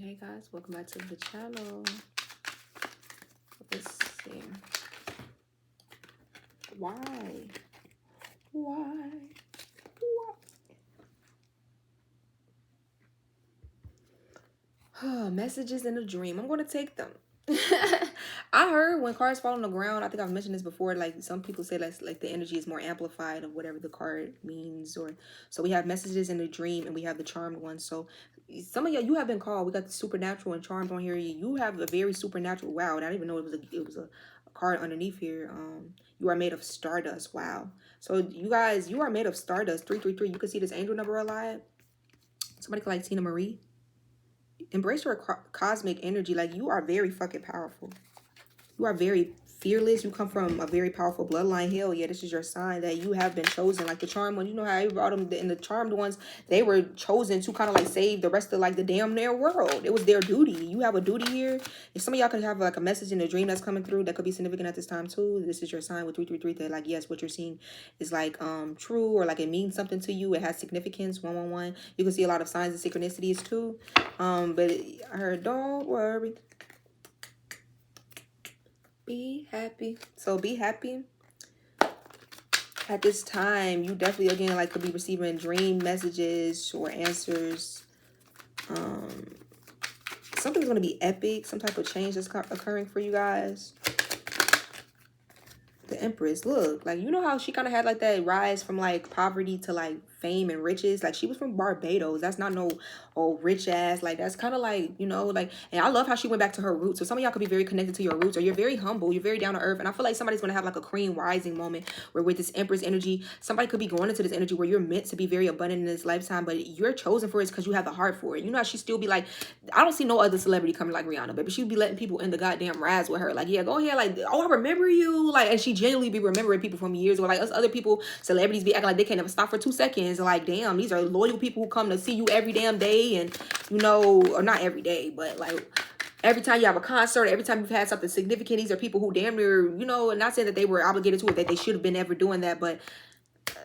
Hey guys, welcome back to the channel. Let's see. Why? Messages in a dream. I'm going to take them. I heard when cards fall on the ground, I think I've mentioned this before, like some people say that's like the energy is more amplified of whatever the card means. Or so we have messages in the dream and we have the charmed one. So some of y'all, you have been called. We got the supernatural and charmed on here. You have a very supernatural. Wow, I didn't even know it was a card underneath here. You are made of stardust. Wow. So you guys, you are made of stardust. 333. You can see this angel number alive. Somebody like Tina Marie. Embrace your cosmic energy. Like, you are very fucking powerful. You are very fearless. You come from a very powerful bloodline. Hell yeah, this is your sign that you have been chosen. Like the charmed one, you know how I brought them in the charmed ones, they were chosen to kind of like save the rest of like the damn near world. It was their duty. You have a duty here. If some of y'all could have like a message in a dream that's coming through that could be significant at this time too, this is your sign with 333 that like, yes, what you're seeing is like true, or like it means something to you. It has significance. 111. You can see a lot of signs of synchronicities too. But I heard, don't worry. Be happy. So be happy. At this time, you definitely, again, like could be receiving dream messages or answers. Something's going to be epic. Some type of change that's occurring for you guys. The Empress, look, like, you know how she kind of had like that rise from like poverty to like fame and riches. Like, she was from Barbados. That's not no old rich ass. Like, that's kind of like, you know, like, and I love how she went back to her roots. So some of y'all could be very connected to your roots, or you're very humble, you're very down to earth. And I feel like somebody's gonna have like a cream rising moment where with this Empress energy, somebody could be going into this energy where you're meant to be very abundant in this lifetime, but you're chosen for it because you have the heart for it. You know how she still be like, I don't see no other celebrity coming like Rihanna, but she'd be letting people in the goddamn rise with her. Like, yeah, go ahead. Like, oh, I remember you. Like, and she genuinely be remembering people from years ago. Like, us other people, celebrities be acting like they can't never stop for 2 seconds. Like, damn, these are loyal people who come to see you every damn day. And, you know, or not every day, but like every time you have a concert, every time you've had something significant, these are people who damn near, you know, and not saying that they were obligated to it, that they should have been ever doing that, but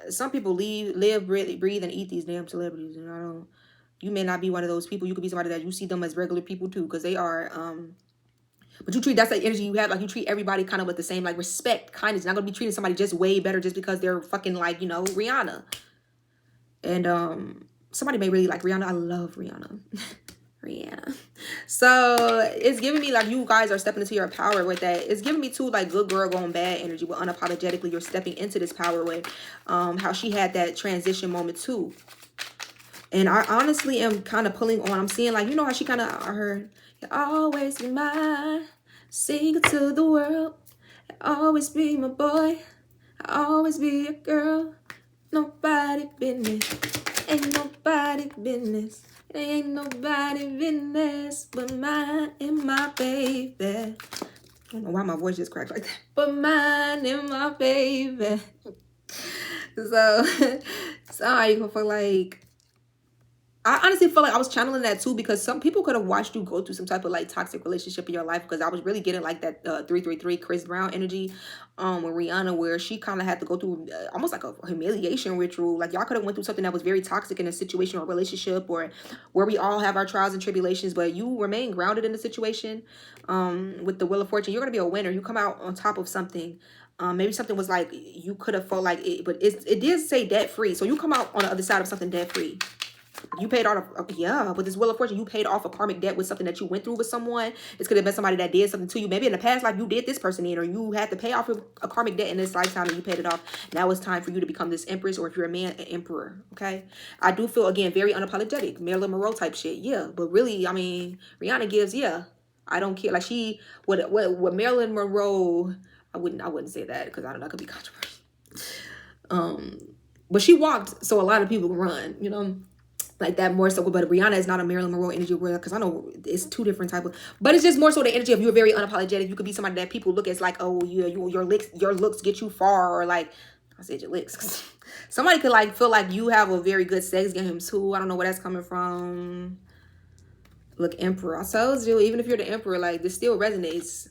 some people live, breathe, and eat these damn celebrities. And I don't, you may not be one of those people. You could be somebody that you see them as regular people too, because they are, but you treat, that's the energy you have. Like, you treat everybody kind of with the same, like, respect, kindness. You're not going to be treating somebody just way better just because they're fucking, like, you know, Rihanna. And, somebody may really like Rihanna. I love Rihanna. Rihanna. So, it's giving me, like, you guys are stepping into your power with that. It's giving me, too, like, good girl going bad energy. With unapologetically, you're stepping into this power with, how she had that transition moment, too. And I honestly am kind of pulling on. I'm seeing, like, you know how she kind of heard, you'll always be mine, secret to the world, you'll always be my boy, I'll always be your girl, nobody business, ain't nobody business, it ain't nobody business but mine and my baby. I don't know why my voice just cracked like that, but mine and my baby. So sorry for like, I honestly feel like I was channeling that too, because some people could have watched you go through some type of like toxic relationship in your life, because I was really getting like that 333 Chris Brown energy with Rihanna, where she kind of had to go through almost like a humiliation ritual. Like, y'all could have went through something that was very toxic in a situation or relationship, or where we all have our trials and tribulations, but you remain grounded in the situation. With the Wheel of Fortune, you're going to be a winner. You come out on top of something. Maybe something was like, you could have felt like it, but it did say debt free. So you come out on the other side of something debt free. You paid off, yeah, with this Wheel of Fortune, you paid off a karmic debt with something that you went through with someone. This could have been somebody that did something to you. Maybe in the past life you did this person in, or you had to pay off a karmic debt in this lifetime and you paid it off. Now it's time for you to become this Empress, or if you're a man, an Emperor, okay? I do feel, again, very unapologetic, Marilyn Monroe type shit, yeah. But really, I mean, Rihanna gives, yeah, I don't care. Like, she, what Marilyn Monroe, I wouldn't say that, because I don't know, that could be controversial. But she walked so a lot of people can run, you know? Like that more so, but Rihanna is not a Marilyn Monroe energy, because I know it's two different type of, but it's just more so the energy of you're very unapologetic. You could be somebody that people look at like, oh yeah, your looks get you far, or like, I said your looks. Somebody could like feel like you have a very good sex game too. I don't know where that's coming from. Look, Emperor. I told you, even if you're the Emperor, like, this still resonates.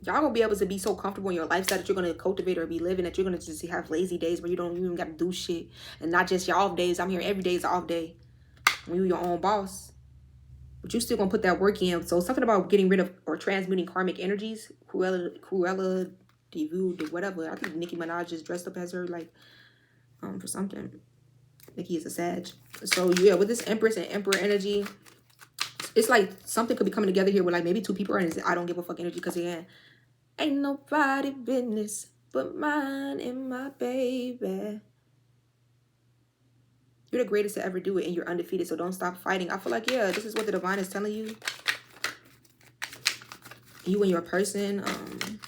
Y'all gonna be able to be so comfortable in your lifestyle that you're gonna cultivate or be living, that you're gonna just have lazy days where you don't even gotta do shit. And not just your off days. I'm here every day is an off day when you're your own boss. But you still gonna put that work in. So something about getting rid of or transmuting karmic energies. Cruella DeVille, whatever. I think Nicki Minaj is dressed up as her, like, for something. Nicki is a Sag. So yeah, with this Empress and Emperor energy, it's like something could be coming together here where like maybe two people are in this I don't give a fuck energy, because again, ain't nobody business but mine and my baby. You're the greatest to ever do it, and you're undefeated, so don't stop fighting. I feel like, yeah, this is what the divine is telling you. You and your person,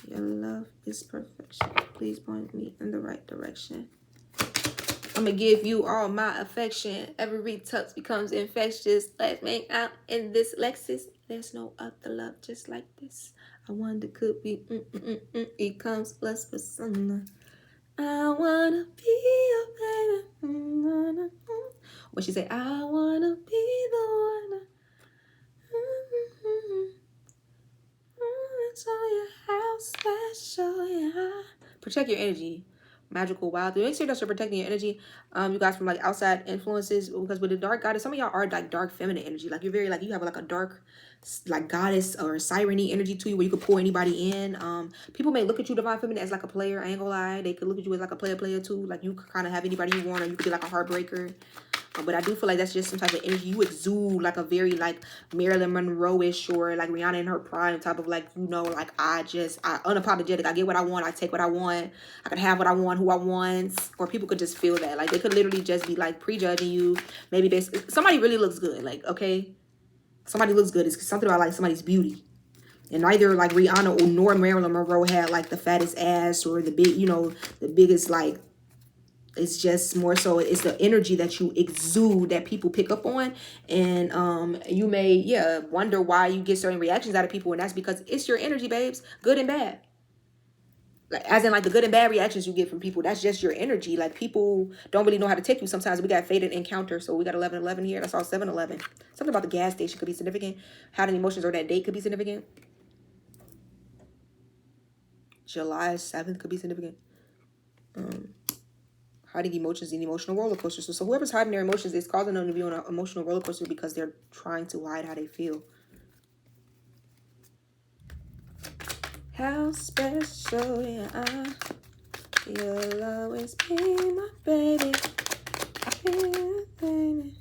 your love is perfection. Please point me in the right direction. I'm gonna give you all my affection. Every touch becomes infectious. Let's make out in this Lexus. There's no other love just like this. I wonder could we it comes plus persona. I wanna be your baby. What she say? I wanna be the one. It's all your house special, yeah. Protect your energy. Magical, wild. Make sure that you're protecting your energy, you guys, from like outside influences, because with the dark goddess, some of y'all are like dark feminine energy. Like you're very like, you have like a dark like goddess or siren-y energy to you where you could pull anybody in. People may look at you, divine feminine, as like a player. I ain't gonna lie. They could look at you as like a player too. Like you could kind of have anybody you want, or you could be like a heartbreaker. But I do feel like that's just some type of energy. You exude like a very like Marilyn Monroe-ish or like Rihanna in her prime type of like, you know, like I unapologetic. I get what I want. I take what I want. I can have what I want, who I want. Or people could just feel that. Like they could literally just be like prejudging you. Maybe somebody really looks good. Like, okay, somebody looks good. It's something about like somebody's beauty. And neither like Rihanna or nor Marilyn Monroe had like the fattest ass or the big, you know, the biggest like. It's just more so it's the energy that you exude that people pick up on. And you may, yeah, wonder why you get certain reactions out of people. And that's because it's your energy, babes, good and bad. Like, as in like the good and bad reactions you get from people, that's just your energy. Like people don't really know how to take you sometimes. We got fated encounter, so we got 11-11 here. That's all 7-11. Something about the gas station could be significant. Having emotions or that date could be significant. July 7th could be significant. Hiding emotions in emotional roller coasters. So whoever's hiding their emotions is causing them to be on an emotional roller coaster because they're trying to hide how they feel. How special you are. You'll always be my baby. Baby.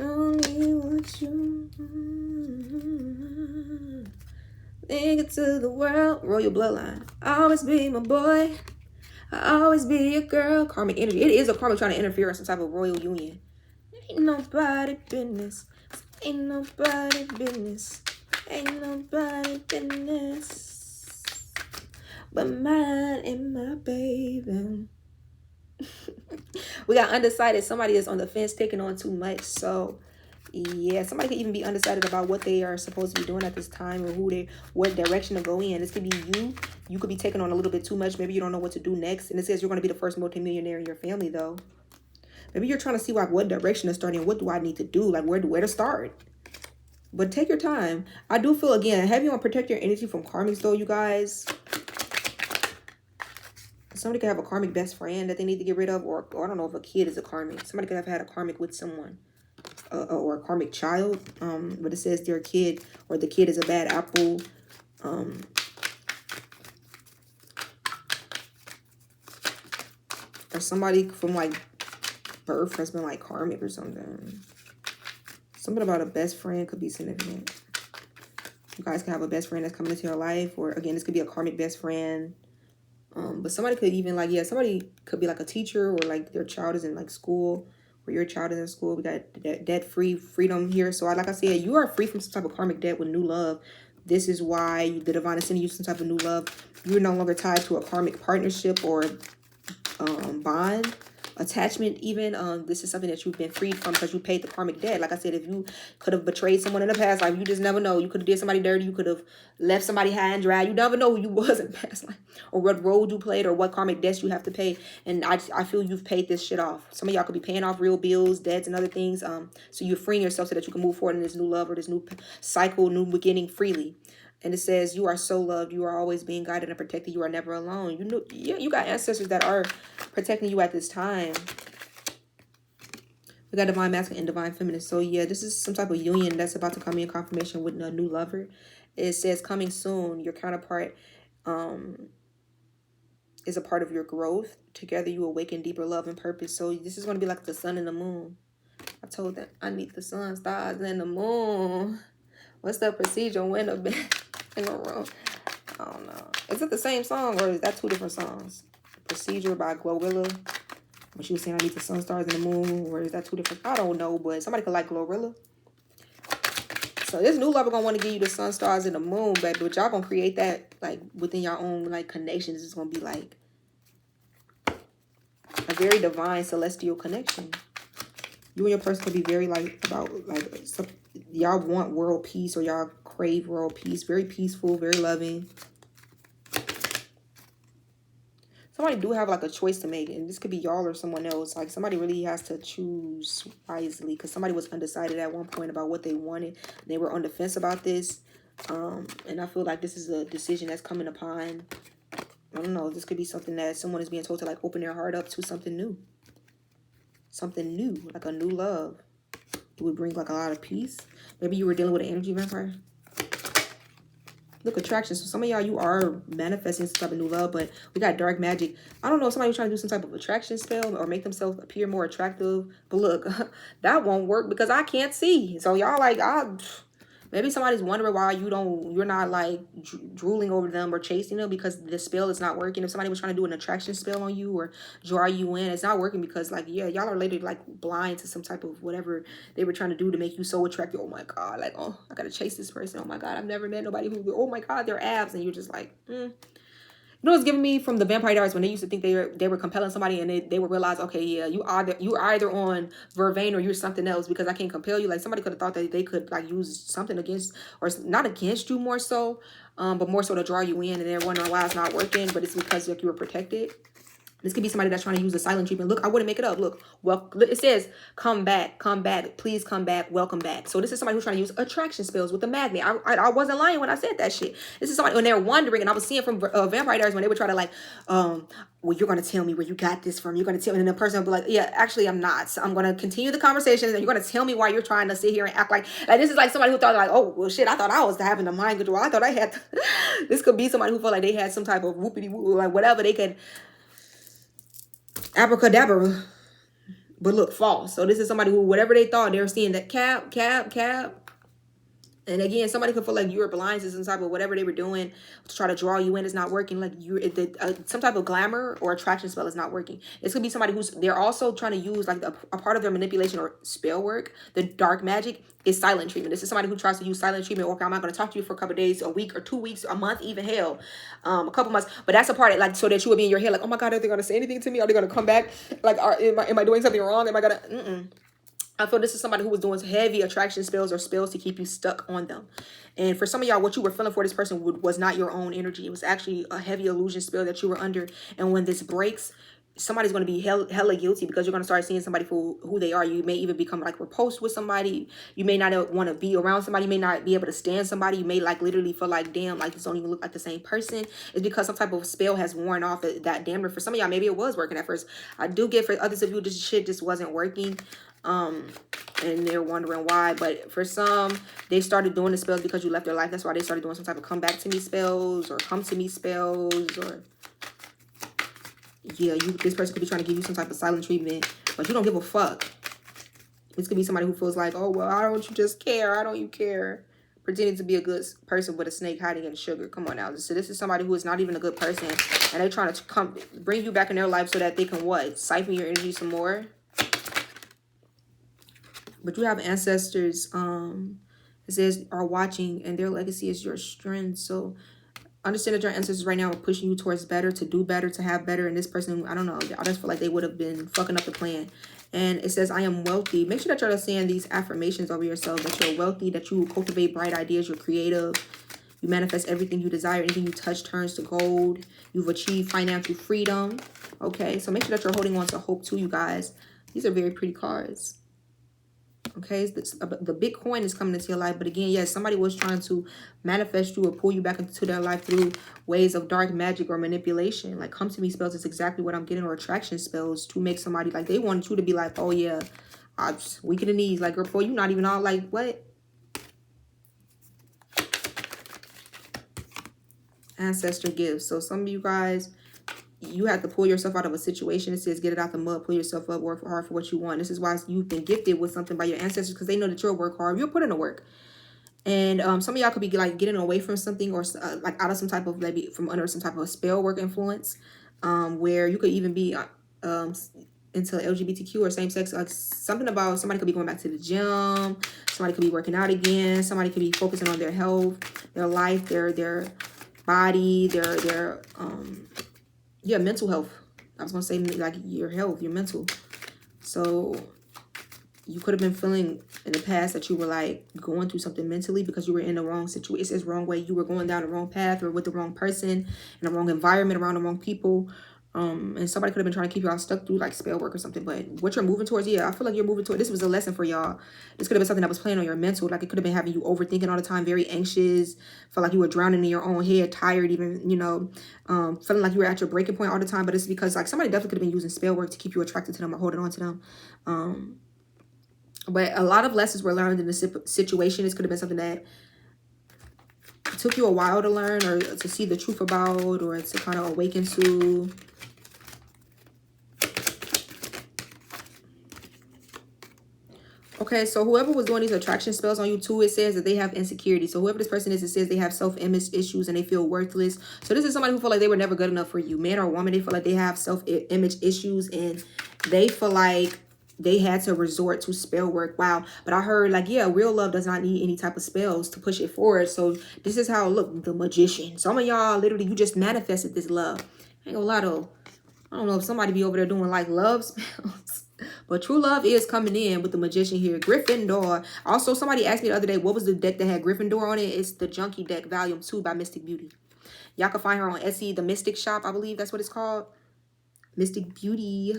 Only want you. Link it to the world. Royal bloodline. Always be my boy. I'll always be your girl. Karmic energy. It is a karmic trying to interfere in some type of royal union. Ain't nobody business. Ain't nobody business. Ain't nobody business. But mine and my baby. We got undecided. Somebody is on the fence taking on too much. So yeah, somebody could even be undecided about what they are supposed to be doing at this time, or what direction to go in. This could be you. You could be taking on a little bit too much. Maybe you don't know what to do next. And it says you're going to be the first multimillionaire in your family, though. Maybe you're trying to see like what direction to start in. What do I need to do? Like where to start? But take your time. I do feel, again, heavy on protect your energy from karmics, though, you guys. Somebody could have a karmic best friend that they need to get rid of, or I don't know if a kid is a karmic. Somebody could have had a karmic with someone. Or a karmic child, but it says their kid or the kid is a bad apple. Or somebody from like birth has been like karmic or something. Something about a best friend could be significant. You guys can have a best friend that's coming into your life, or again, this could be a karmic best friend. But somebody could even like, yeah, somebody could be like a teacher, or like their child is in like school. Where your child is in school. We got debt-free freedom here. So like I said, you are free from some type of karmic debt with new love. This is why the divine is sending you some type of new love. You're no longer tied to a karmic partnership or bond, attachment even. This is something that you've been freed from because you paid the karmic debt. Like I said, if you could have betrayed someone in the past life, you just never know. You could have did somebody dirty. You could have left somebody high and dry. You never know who you was in the past life, or what role you played, or what karmic debts you have to pay. And I feel you've paid this shit off. Some of y'all could be paying off real bills, debts, and other things. So you're freeing yourself so that you can move forward in this new love or this new cycle, new beginning freely. And it says, you are so loved. You are always being guided and protected. You are never alone. You know, you got ancestors that are protecting you at this time. We got divine masculine and divine feminine. So yeah, this is some type of union that's about to come in confirmation with a new lover. It says coming soon. Your counterpart is a part of your growth. Together you awaken deeper love and purpose. So this is going to be like the sun and the moon. I told them I need the sun, stars, and the moon. What's the procedure when a been in a room? I don't know. Is it the same song or is that two different songs? Procedure by Glorilla. When she was saying I need the sun, stars, and the moon, or is that two different? I don't know, but somebody could like Glorilla. So this new lover gonna want to give you the sun, stars, and the moon, baby. But y'all gonna create that like within your own like connections. It's gonna be like a very divine celestial connection. You and your person could be very like about like y'all want world peace or y'all crave world peace. Very peaceful, very loving. Somebody do have like a choice to make, and this could be y'all or someone else. Like somebody really has to choose wisely because somebody was undecided at one point about what they wanted. They were on the fence about this, and I feel like this is a decision that's coming upon. I don't know. This could be something that someone is being told to like open their heart up to something new. Something new, like a new love. It would bring like a lot of peace. Maybe you were dealing with an energy vampire. Look, attraction. So some of y'all, you are manifesting some type of new love, but we got dark magic. I don't know if somebody was trying to do some type of attraction spell or make themselves appear more attractive. But look, that won't work because I can't see. So y'all like, maybe somebody's wondering why you're not like drooling over them or chasing them because the spell is not working. If somebody was trying to do an attraction spell on you or draw you in, it's not working because like, yeah, y'all are literally like blind to some type of whatever they were trying to do to make you so attractive. Oh my God, like, oh, I gotta chase this person. Oh my God, I've never met nobody who, oh my God, their abs. And you're just like, You know, it's giving me from the Vampire Diaries when they used to think they were compelling somebody and they would realize, okay, yeah, you either on Vervain or you're something else because I can't compel you. Like somebody could have thought that they could like use something against or not against you more so, but more so to draw you in, and they're wondering why it's not working, but it's because like you were protected. This could be somebody that's trying to use the silent treatment. Look, I wouldn't make it up. Look, well, it says, come back, please come back, welcome back. So this is somebody who's trying to use attraction spells with the magnet. I wasn't lying when I said that shit. This is somebody when they're wondering, and I was seeing from Vampire Diaries when they would try to like, well, you're going to tell me where you got this from. You're going to tell me, and the person will be like, yeah, actually, I'm not. So I'm going to continue the conversation, and you're going to tell me why you're trying to sit here and act like this is like somebody who thought like, oh, well, shit, I thought I was having the mind control. I thought I had, this could be somebody who felt like they had some type of whoopity-whoop, like whatever they could, abracadabra, but look, false. So this is somebody who, whatever they thought, they were seeing that cap. And again, somebody could feel like you were blind to some type of whatever they were doing to try to draw you in is not working. Like some type of glamour or attraction spell is not working. This could be somebody who's, they're also trying to use like a part of their manipulation or spell work. The dark magic is silent treatment. This is somebody who tries to use silent treatment. Okay, I'm not going to talk to you for a couple of days, a week or 2 weeks, a month, even hell, a couple months. But that's a part of like, so that you would be in your head like, oh my God, are they going to say anything to me? Are they going to come back? Like, am I doing something wrong? Am I going to, I feel this is somebody who was doing heavy attraction spells or spells to keep you stuck on them. And for some of y'all, what you were feeling for this person was not your own energy. It was actually a heavy illusion spell that you were under. And when this breaks, somebody's going to be hella guilty because you're going to start seeing somebody for who they are. You may even become like repulsed with somebody. You may not want to be around somebody. You may not be able to stand somebody. You may like literally feel like, damn, like this don't even look like the same person. It's because some type of spell has worn off that damn. For some of y'all, maybe it was working at first. I do get for others of you, this shit just wasn't working. And they're wondering why, but for some, they started doing the spells because you left their life. That's why they started doing some type of come back to me spells or come to me spells, or yeah, this person could be trying to give you some type of silent treatment, but you don't give a fuck. This could be somebody who feels like, oh well, why don't you just care? Why don't you care? Pretending to be a good person with a snake hiding in sugar. Come on now. So this is somebody who is not even a good person, and they're trying to come bring you back in their life so that they can what? Siphon your energy some more. But you have ancestors, it says, are watching, and their legacy is your strength. So understand that your ancestors right now are pushing you towards better, to do better, to have better. And this person, I don't know, I just feel like they would have been fucking up the plan. And it says, I am wealthy. Make sure that you're saying these affirmations over yourself, that you're wealthy, that you cultivate bright ideas, you're creative, you manifest everything you desire, anything you touch turns to gold, you've achieved financial freedom. Okay, so make sure that you're holding on to hope too, you guys. These are very pretty cards. Okay, the big coin is coming into your life. But again, yes, somebody was trying to manifest you or pull you back into their life through ways of dark magic or manipulation. Like come to me spells is exactly what I'm getting, or attraction spells to make somebody like they wanted you to be like, oh yeah, I'm just weak in the knees. Like, girl, boy, you not even all like, what? Ancestor gifts. So some of you guys, you have to pull yourself out of a situation. It says get it out the mud, pull yourself up, work hard for what you want. This is why you've been gifted with something by your ancestors, because they know that you'll work hard. You'll put in the work. And some of y'all could be like getting away from something, or like out of some type of, maybe from under some type of spell work influence, where you could even be into LGBTQ or same sex. Like something about somebody could be going back to the gym, somebody could be working out again, somebody could be focusing on their health, their life, their body, their yeah, mental health. I was gonna say like your health, your mental. So you could have been feeling in the past that you were like going through something mentally because you were in the wrong situation. It says wrong way. You were going down the wrong path or with the wrong person in the wrong environment around the wrong people. And somebody could have been trying to keep y'all stuck through like spell work or something. But what you're moving towards, yeah, I feel like you're moving toward. This was a lesson for y'all. This could have been something that was playing on your mental. Like it could have been having you overthinking all the time, very anxious, felt like you were drowning in your own head, tired, even, you know, feeling like you were at your breaking point all the time. But it's because like somebody definitely could have been using spell work to keep you attracted to them or holding on to them. But a lot of lessons were learned in the situation. This could have been something that took you a while to learn or to see the truth about or to kind of awaken to. Okay, so whoever was doing these attraction spells on you too, it says that they have insecurity. So whoever this person is, it says they have self-image issues and they feel worthless. So this is somebody who feel like they were never good enough for you. Man or woman, they feel like they have self-image issues and they feel like they had to resort to spell work. Wow. But I heard like, yeah, real love does not need any type of spells to push it forward. So this is how, look, the magician. Some of y'all literally, you just manifested this love. I ain't gonna lie though. I don't know if somebody be over there doing like love spells. But true love is coming in with the magician here. Gryffindor. Also, somebody asked me the other day, what was the deck that had Gryffindor on it? It's the Junkie deck, Volume 2 by Mystic Beauty. Y'all can find her on Etsy, the Mystic Shop, I believe that's what it's called. Mystic Beauty.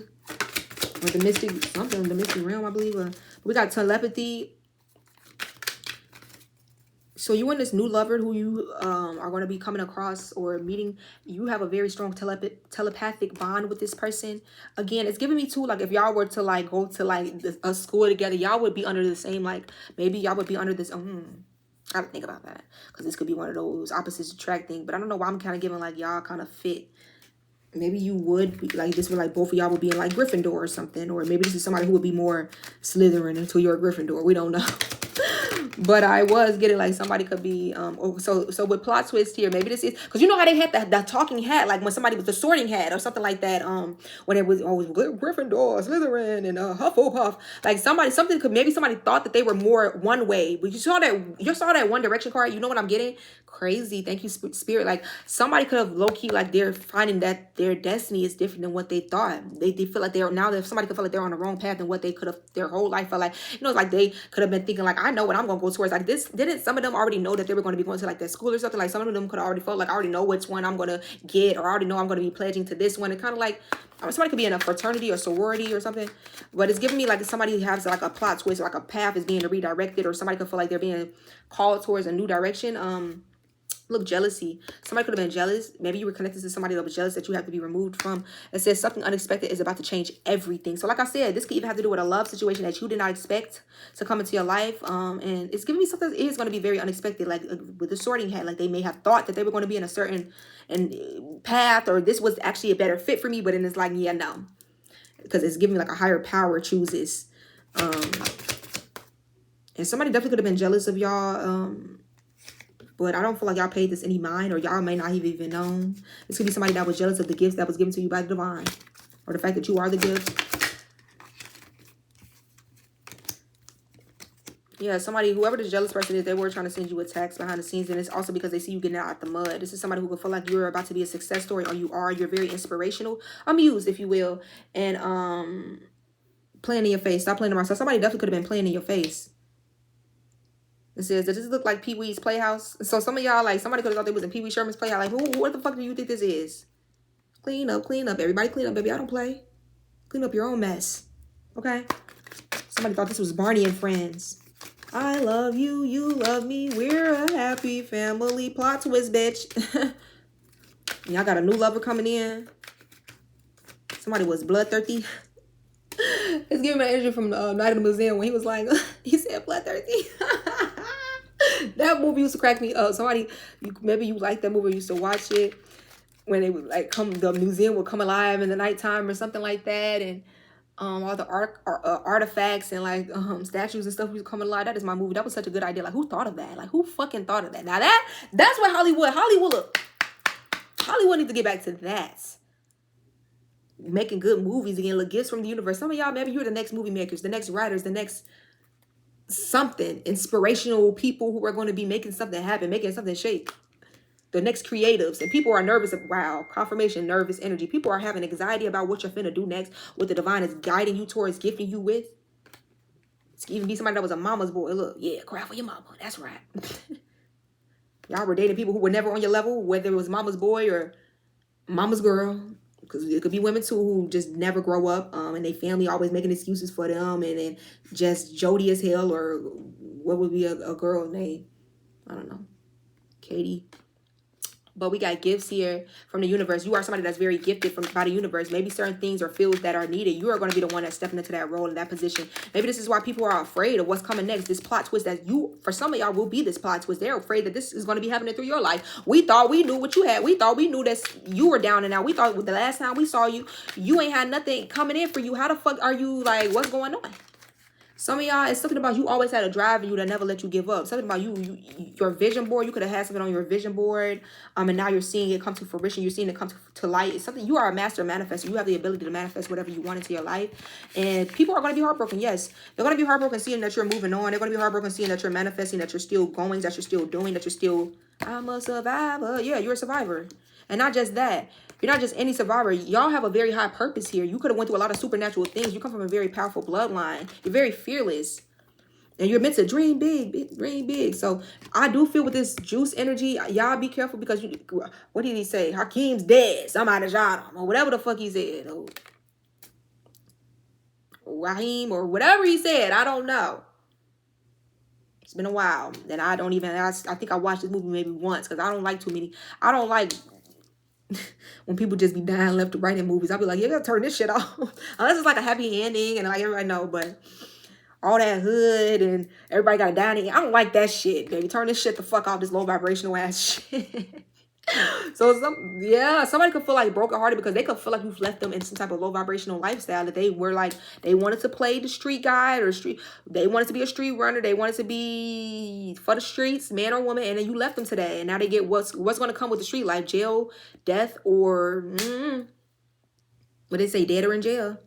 Or the Mystic something, the Mystic Realm, I believe. We got telepathy. So you and this new lover who you are going to be coming across or meeting, you have a very strong telepathic bond with this person. Again, it's giving me too, like if y'all were to like go to like a school together, y'all would be under the same, like maybe y'all would be under this, I gotta think about that. Because this could be one of those opposites attracting. But I don't know why I'm kind of giving like y'all kind of fit. Maybe you would be like this, would like both of y'all would be in like Gryffindor or something. Or maybe this is somebody who would be more Slytherin until you're a Gryffindor. We don't know. But I was getting like somebody could be so with plot twist here, maybe this is because you know how they had that talking hat, like when somebody with the sorting hat or something like that, when it was always Gryffindor, Slytherin, and Hufflepuff, like something could, maybe somebody thought that they were more one way, but you saw that One Direction card, you know what I'm getting? Crazy. Thank you, Spirit. Like somebody could have low-key, like they're finding that their destiny is different than what they thought. They feel like they're now, if somebody could feel like they're on the wrong path than what they could have their whole life felt like, you know, like they could have been thinking like, I know what I'm gonna go towards. Like this, didn't some of them already know that they were going to be going to like that school or something? Like some of them could have already felt like, I already know which one I'm gonna get, or I already know I'm gonna be pledging to this one. And kind of like somebody could be in a fraternity or sorority or something, but it's giving me like somebody has like a plot twist, like a path is being redirected, or somebody could feel like they're being called towards a new direction. Look, jealousy. Somebody could have been jealous. Maybe you were connected to somebody that was jealous that you have to be removed from. It says something unexpected is about to change everything. So like I said, this could even have to do with a love situation that you did not expect to come into your life. And it's giving me something that is going to be very unexpected. Like with the sorting hat, like they may have thought that they were going to be in a certain path, or this was actually a better fit for me. But then it's like, yeah, no. Because it's giving me like a higher power chooses. And somebody definitely could have been jealous of y'all. But I don't feel like y'all paid this any mind, or y'all may not have even known. This could be somebody that was jealous of the gifts that was given to you by the divine, or the fact that you are the gift. Yeah, somebody, whoever this jealous person is, they were trying to send you a text behind the scenes, and it's also because they see you getting out the mud. This is somebody who could feel like you're about to be a success story, or you are. You're very inspirational, amused, if you will, and playing in your face. Stop playing around. So somebody definitely could have been playing in your face. It says, does this look like Pee-wee's Playhouse? So some of y'all, like, somebody could have thought they was in Pee-wee Sherman's Playhouse. Like, what the fuck do you think this is? Clean up, clean up. Everybody clean up, baby. I don't play. Clean up your own mess. Okay? Somebody thought this was Barney and Friends. I love you, you love me. We're a happy family. Plot twist, bitch. Y'all got a new lover coming in. Somebody was bloodthirsty. It's giving me energy from Night of the Museum when he was like, he said bloodthirsty. That movie used to crack me up. Somebody, maybe you like that movie, used to watch it when they would like the museum would come alive in the nighttime or something like that, and all the artifacts and like statues and stuff was coming alive. That is my movie. That was such a good idea. Like, who thought of that? Like, who fucking thought of that? Now that's what Hollywood needs to get back to that. Making good movies again, look, gifts from the universe. Some of y'all, maybe you're the next movie makers, the next writers, the next something, inspirational people who are going to be making something happen, making something shake. The next creatives. And people are nervous. Wow, confirmation, nervous energy. People are having anxiety about what you're finna do next, what the divine is guiding you towards, gifting you with. It's even be somebody that was a mama's boy. Look, yeah, cry for your mama. That's right. Y'all were dating people who were never on your level, whether it was mama's boy or mama's girl. Because it could be women too who just never grow up, and they family always making excuses for them, and then just Jody as hell, or what would be a girl name? I don't know, Katie. But we got gifts here from the universe. You are somebody that's very gifted by the universe. Maybe certain things or fields that are needed, you are going to be the one that's stepping into that role, in that position. Maybe this is why people are afraid of what's coming next. This plot twist that for some of y'all will be this plot twist. They're afraid that this is going to be happening through your life. We thought we knew what you had. We thought we knew that you were down and out. We thought the last time we saw you, you ain't had nothing coming in for you. How the fuck are you, like, what's going on? Some of y'all, it's something about you always had a drive in you that never let you give up. Something about your vision board. You could have had something on your vision board, and now you're seeing it come to fruition. You're seeing it come to light. It's something, you are a master manifester. You have the ability to manifest whatever you want into your life. And people are going to be heartbroken. Yes, they're going to be heartbroken seeing that you're moving on. They're going to be heartbroken seeing that you're manifesting, that you're still going, that you're still doing, that you're still, I'm a survivor. Yeah, you're a survivor. And not just that. You're not just any survivor. Y'all have a very high purpose here. You could have went through a lot of supernatural things. You come from a very powerful bloodline. You're very fearless. And you're meant to dream big, dream big. So I do feel with this juice energy, y'all be careful because what did he say? Hakeem's dead. Somebody shot him. Or whatever the fuck he said. Or Raheem or whatever he said. I don't know. It's been a while. And I think I watched this movie maybe once because I don't like too many. I don't like when people just be dying left to right in movies. I'll be like, yeah, gotta turn this shit off. Unless it's like a happy ending and like everybody know, but all that hood and everybody got a dying. I don't like that shit, baby. Turn this shit the fuck off, this low vibrational ass shit. So somebody could feel like brokenhearted because they could feel like you've left them in some type of low vibrational lifestyle that they were like, they wanted to play the street guy or they wanted to be a street runner, they wanted to be for the streets, man or woman, and then you left them today, and now they get what's going to come with the street life, jail, death, or what they say, dead or in jail.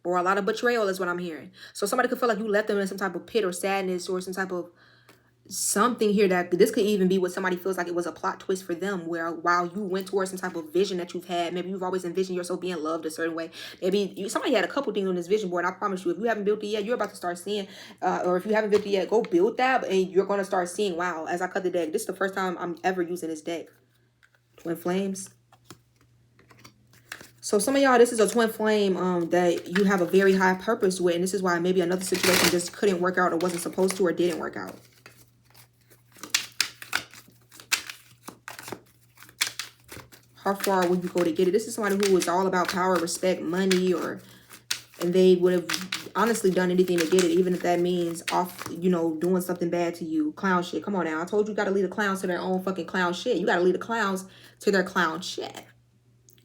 Or a lot of betrayal is what I'm hearing. So somebody could feel like you left them in some type of pit or sadness or some type of something here that this could even be what somebody feels like it was a plot twist for them, where while you went towards some type of vision that you've had, maybe you've always envisioned yourself being loved a certain way. Maybe somebody had a couple things on this vision board. And I promise you, if you haven't built it yet, you're about to start seeing, or if you haven't built it yet, go build that, and you're going to start seeing, wow, as I cut the deck, this is the first time I'm ever using this deck. Twin flames. So some of y'all, this is a twin flame that you have a very high purpose with, and this is why maybe another situation just couldn't work out or wasn't supposed to or didn't work out. How far will you go to get it? This is somebody who is all about power, respect, money, and they would have honestly done anything to get it, even if that means doing something bad to you. Clown shit. Come on now. I told you got to lead the clowns to their own fucking clown shit. You got to lead the clowns to their clown shit.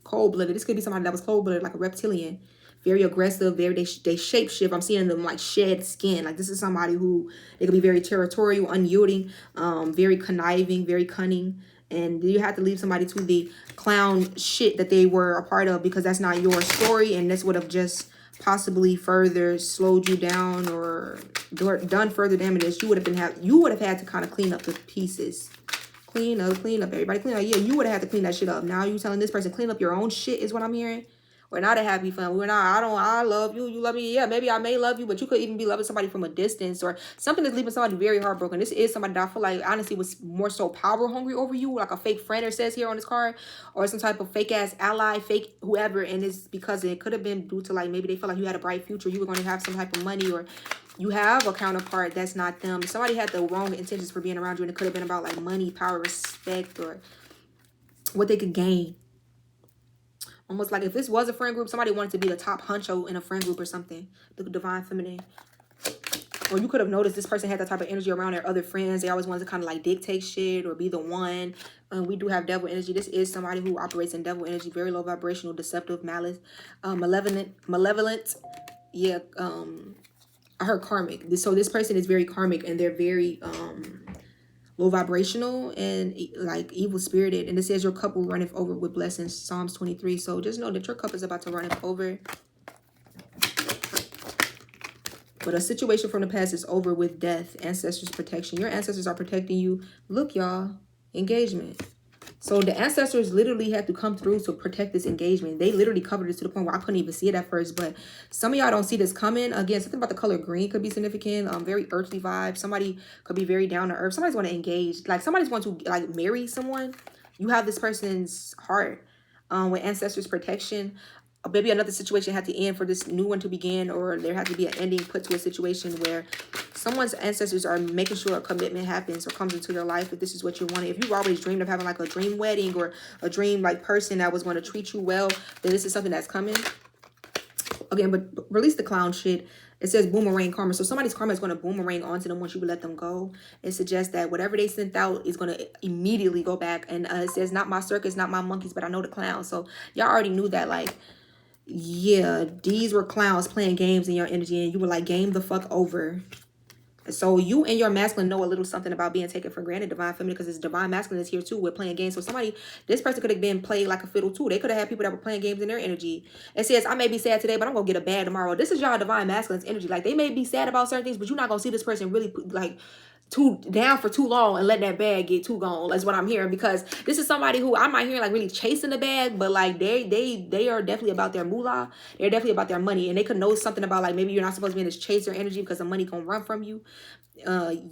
Cold-blooded. This could be somebody that was cold-blooded, like a reptilian. Very aggressive. They shape shift. I'm seeing them like shed skin. Like this is somebody who, they could be very territorial, unyielding, very conniving, very cunning. And you have to leave somebody to the clown shit that they were a part of, because that's not your story, and this would have just possibly further slowed you down or done further damage. You would have had to kind of clean up the pieces. Clean up, everybody clean up. Yeah, you would have had to clean that shit up. Now you telling this person clean up your own shit is what I'm hearing. We're not a happy family. We're not, I love you, you love me. Yeah, maybe I may love you, but you could even be loving somebody from a distance or something that's leaving somebody very heartbroken. This is somebody that I feel like honestly was more so power hungry over you, like a fake friend, it says here on this card, or some type of fake ass ally, fake whoever. And it's because it could have been due to like, maybe they felt like you had a bright future, you were going to have some type of money, or you have a counterpart that's not them. Somebody had the wrong intentions for being around you, and it could have been about like money, power, respect, or what they could gain. Almost like if this was a friend group, somebody wanted to be the top honcho in a friend group or something. The divine feminine. Or you could have noticed this person had that type of energy around their other friends. They always wanted to kind of like dictate shit or be the one. We do have devil energy. This is somebody who operates in devil energy. Very low vibrational, deceptive, malice, malevolent. Yeah, I heard karmic. So this person is very karmic and they're very low vibrational and like evil spirited. And it says your cup will runneth over with blessings. Psalms 23. So just know that your cup is about to run over. But a situation from the past is over with death, ancestors' protection. Your ancestors are protecting you. Look, y'all, engagement. So the ancestors literally had to come through to protect this engagement. They literally covered it to the point where I couldn't even see it at first. But some of y'all don't see this coming. Again, something about the color green could be significant. Very earthly vibe. Somebody could be very down to earth. Somebody's going to engage. Like somebody's going to like marry someone. You have this person's heart with ancestors' protection. Maybe another situation had to end for this new one to begin, or there had to be an ending put to a situation where someone's ancestors are making sure a commitment happens or comes into their life if this is what you wanted. If you've always dreamed of having like a dream wedding or a dream like person that was going to treat you well, then this is something that's coming. Again, but release the clown shit. It says boomerang karma. So somebody's karma is going to boomerang onto them once you let them go. It suggests that whatever they sent out is going to immediately go back. And it says not my circus, not my monkeys, but I know the clown. So y'all already knew that, like, yeah, these were clowns playing games in your energy and you were like, game the fuck over. So you and your masculine know a little something about being taken for granted, divine feminine, because it's divine masculine is here too with playing games. So somebody, this person could have been played like a fiddle too. They could have had people that were playing games in their energy. It says, I may be sad today, but I'm going to get a bag tomorrow. This is y'all divine masculine's energy. Like they may be sad about certain things, but you're not going to see this person really like too down for too long and let that bag get too gone. That's what I'm hearing, because this is somebody who I'm not hearing like really chasing the bag, but like they are definitely about their moolah. They're definitely about their money, and they could know something about like maybe you're not supposed to be in this chaser energy because the money gonna run from you.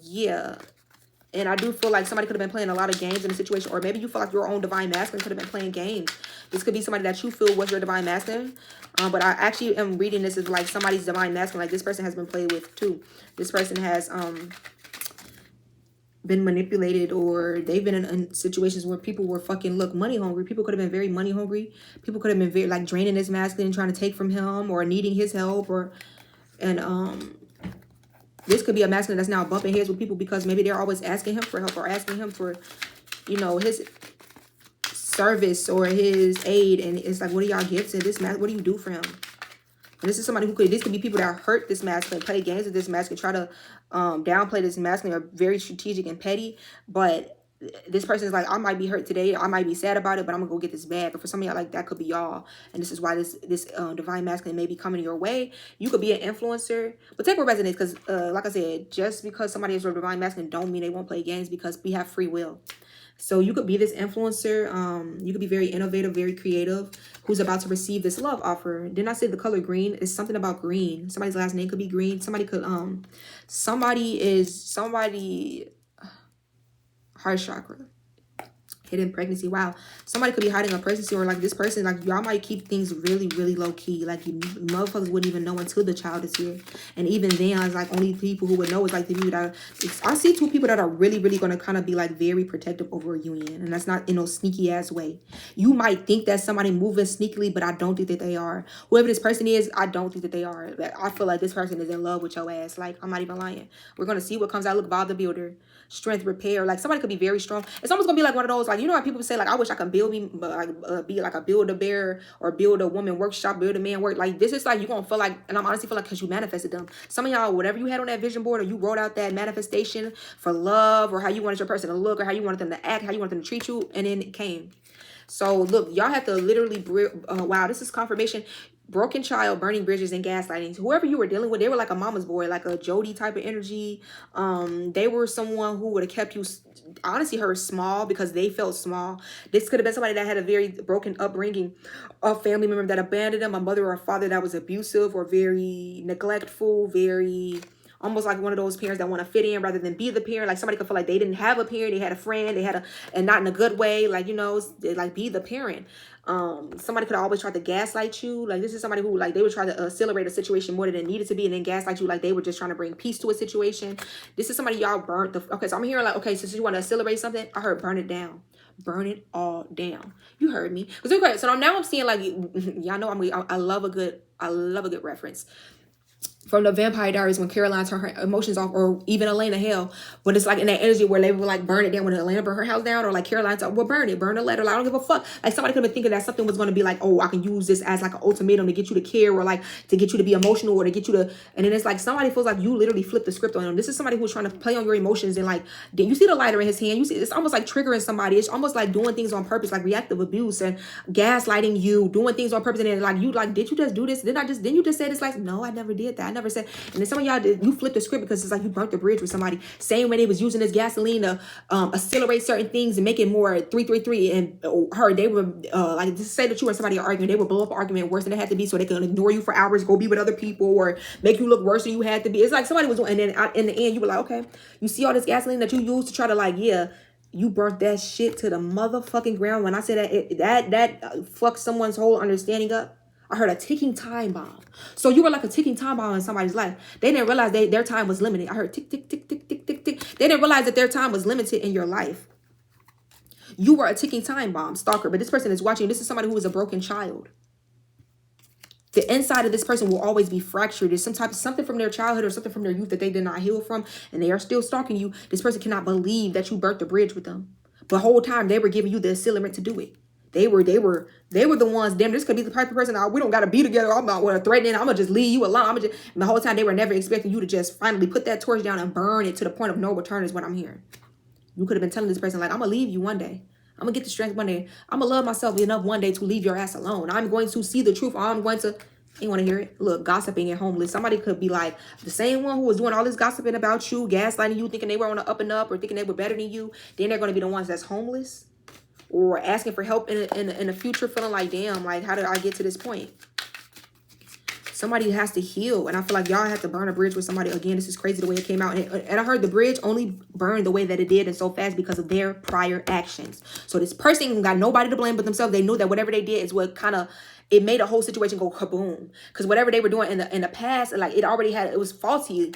Yeah. And I do feel like somebody could have been playing a lot of games in a situation, or maybe you feel like your own divine masculine could have been playing games. This could be somebody that you feel was your divine masculine. But I actually am reading this as like somebody's divine masculine. Like this person has been played with too. This person has been manipulated, or they've been in situations where people were fucking money hungry. People could have been very money hungry. People could have been very like draining his masculine, trying to take from him or needing his help, this could be a masculine that's now bumping heads with people because maybe they're always asking him for help or asking him for, you know, his service or his aid. And it's like, what do y'all give to this man? What do you do for him? And this is somebody who could, this could be people that hurt this masculine, play games with this masculine, try to downplay this masculine, are very strategic and petty. But this person is like, I might be hurt today, I might be sad about it, but I'm gonna go get this bag. But for some of y'all, like that could be y'all, and this is why this divine masculine may be coming your way. You could be an influencer, but take what resonates, because like I said, just because somebody is your divine masculine don't mean they won't play games, because we have free will. So you could be this influencer. You could be very innovative, very creative, who's about to receive this love offer. Didn't I say the color green? It's something about green. Somebody's last name could be green. Somebody could somebody heart chakra, hidden pregnancy. Wow, somebody could be hiding a pregnancy, or like this person, like y'all might keep things really, really low key. Like you motherfuckers wouldn't even know until the child is here, and even then, it's like only people who would know is like the people that I see two people that are really, really going to kind of be like very protective over a union, and that's not in no sneaky ass way. You might think that somebody moving sneakily, but I don't think that they are. Whoever this person is, I don't think that they are. I feel like this person is in love with your ass. Like I'm not even lying. We're gonna see what comes out. Look, Bob the Builder. Strength, repair. Like somebody could be very strong. It's almost gonna be like one of those, like, you know how people say like, I wish I could build me be like a build a bear or build a woman workshop, build a man work. Like this is like, you gonna feel like, and I'm honestly feel like because you manifested them. Some of y'all, whatever you had on that vision board, or you wrote out that manifestation for love, or how you wanted your person to look, or how you wanted them to act, how you wanted them to treat you, and then it came. So look, y'all have to literally wow, this is confirmation. Broken child, burning bridges, and gaslighting. Whoever you were dealing with, they were like a mama's boy, like a Jody type of energy. They were someone who would have kept you, honestly, her small because they felt small. This could have been somebody that had a very broken upbringing, a family member that abandoned them, a mother or a father that was abusive or very neglectful, very almost like one of those parents that want to fit in rather than be the parent. Like somebody could feel like they didn't have a parent, they had a friend, and not in a good way, like, you know, like be the parent. Somebody could always try to gaslight you. Like this is somebody who, like, they would try to accelerate a situation more than it needed to be, and then gaslight you like they were just trying to bring peace to a situation. This is somebody y'all burnt the, okay, so I'm hearing like, okay, so you want to accelerate something, I heard burn it down. burn it all down. You heard me. Okay, so now I'm seeing like, y'all know I love a good reference from the Vampire Diaries when Caroline turned her emotions off, or even Elena, hell, when it's like in that energy where they would like burn it down when Elena burned her house down, or like Caroline said, well, burn the letter. Like, I don't give a fuck. Like, somebody could have been thinking that something was going to be like, oh, I can use this as like an ultimatum to get you to care, or like to get you to be emotional, or to get you to, and then it's like somebody feels like you literally flipped the script on them. This is somebody who's trying to play on your emotions, and like, you see the lighter in his hand, you see, it's almost like triggering somebody. It's almost like doing things on purpose, like reactive abuse and gaslighting you, doing things on purpose, and then like, you like, did you just do this? Didn't you just say this? Like, no, I never did that. I never said. And then some of y'all did, you flipped the script because it's like you burnt the bridge with somebody. Same way they was using this gasoline to accelerate certain things and make it more 333. And they were like, to say that you and somebody are arguing, they would blow up an argument worse than it had to be, so they could ignore you for hours, go be with other people, or make you look worse than you had to be. It's like somebody was doing, and then in the end you were like, okay, you see all this gasoline that you used to try to like, yeah, you burnt that shit to the motherfucking ground. When I say that, that fucked someone's whole understanding up. I heard a ticking time bomb. So you were like a ticking time bomb in somebody's life. They didn't realize their time was limited. I heard tick, tick, tick, tick, tick, tick, tick. They didn't realize that their time was limited in your life. You were a ticking time bomb, stalker. But this person is watching. This is somebody who is a broken child. The inside of this person will always be fractured. There's something from their childhood or something from their youth that they did not heal from, and they are still stalking you. This person cannot believe that you burnt the bridge with them. The whole time they were giving you the assailment to do it. They were the ones. Damn, this could be the type of person. We don't got to be together. I'm not threatening. I'm gonna just leave you alone. And the whole time they were never expecting you to just finally put that torch down and burn it to the point of no return. Is what I'm hearing. You could have been telling this person like, I'm gonna leave you one day. I'm gonna get the strength one day. I'm gonna love myself enough one day to leave your ass alone. I'm going to see the truth. I'm going to. You want to hear it? Look, gossiping and homeless. Somebody could be like the same one who was doing all this gossiping about you, gaslighting you, thinking they were on the up and up, or thinking they were better than you. Then they're going to be the ones that's homeless, or asking for help in the future, feeling like, damn, like, how did I get to this point? Somebody has to heal. And I feel like y'all have to burn a bridge with somebody. Again, this is crazy the way it came out. And I heard the bridge only burned the way that it did and so fast because of their prior actions. So this person got nobody to blame but themselves. They knew that whatever they did is what kind of, it made a whole situation go kaboom. Because whatever they were doing in the past, like, it was faulty.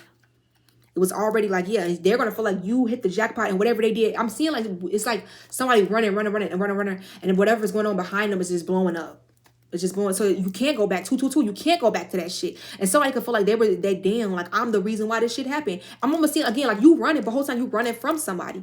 It was already like, yeah, they're going to feel like you hit the jackpot, and whatever they did, I'm seeing like, it's like somebody running. And then whatever's going on behind them is just blowing up. It's just blowing. So you can't go back. 222. You can't go back to that shit. And somebody could feel like they damn, like, I'm the reason why this shit happened. I'm almost seeing, again, like, you running, but the whole time you running from somebody.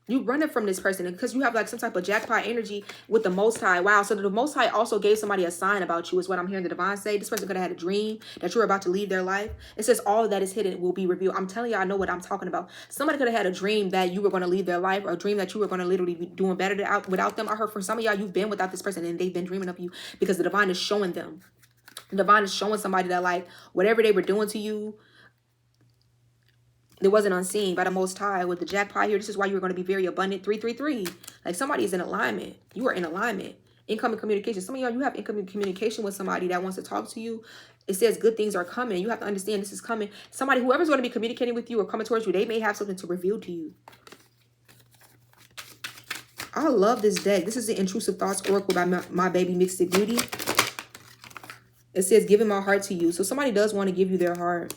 You running from this person because you have like some type of jackpot energy with the Most High. Wow. So the Most High also gave somebody a sign about you is what I'm hearing the divine say. This person could have had a dream that you're about to leave their life. It says all that is hidden will be revealed. I'm telling you, I know what I'm talking about. Somebody could have had a dream that you were going to leave their life, or a dream that you were going to literally be doing better without them. I heard for some of y'all, you've been without this person and they've been dreaming of you because the divine is showing them. The divine is showing somebody that like whatever they were doing to you, it wasn't unseen by the Most High. With the jackpot here, this is why you're going to be very abundant. 333. Like, somebody is in alignment. You are in alignment. Incoming communication. Some of y'all, you have incoming communication with somebody that wants to talk to you. It says good things are coming. You have to understand this is coming. Somebody, whoever's going to be communicating with you or coming towards you, they may have something to reveal to you. I love this deck. This is the Intrusive Thoughts Oracle by my baby Mystic Beauty. It says giving my heart to you. So somebody does want to give you their heart.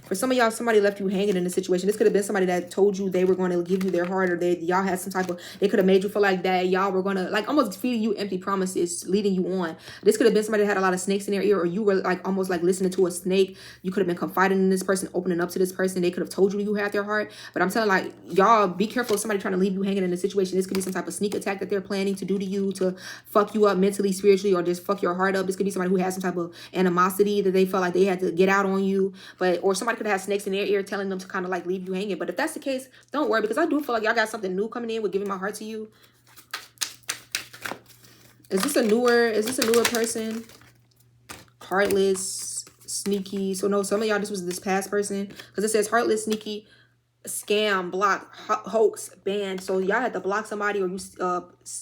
For some of y'all, somebody left you hanging in a situation. This could have been somebody that told you they were going to give you their heart, or y'all had some type of, they could have made you feel like that y'all were going to, like, almost feeding you empty promises, leading you on. This could have been somebody that had a lot of snakes in their ear, or you were like almost like listening to a snake. You could have been confiding in this person, opening up to this person. They could have told you you had their heart. But I'm telling, like, y'all be careful of somebody trying to leave you hanging in a situation. This could be some type of sneak attack that they're planning to do to you, to fuck you up mentally, spiritually, or just fuck your heart up. This could be somebody who has some type of animosity that they felt like they had to get out on you. Or somebody could have snakes in their ear telling them to kind of like leave you hanging. But if that's the case, don't worry, because I do feel like y'all got something new coming in with giving my heart to you. Is this a newer person? Heartless, sneaky. So no, some of y'all, this was this past person, because it says heartless, sneaky, scam, block, hoax, ban. So y'all had to block somebody, or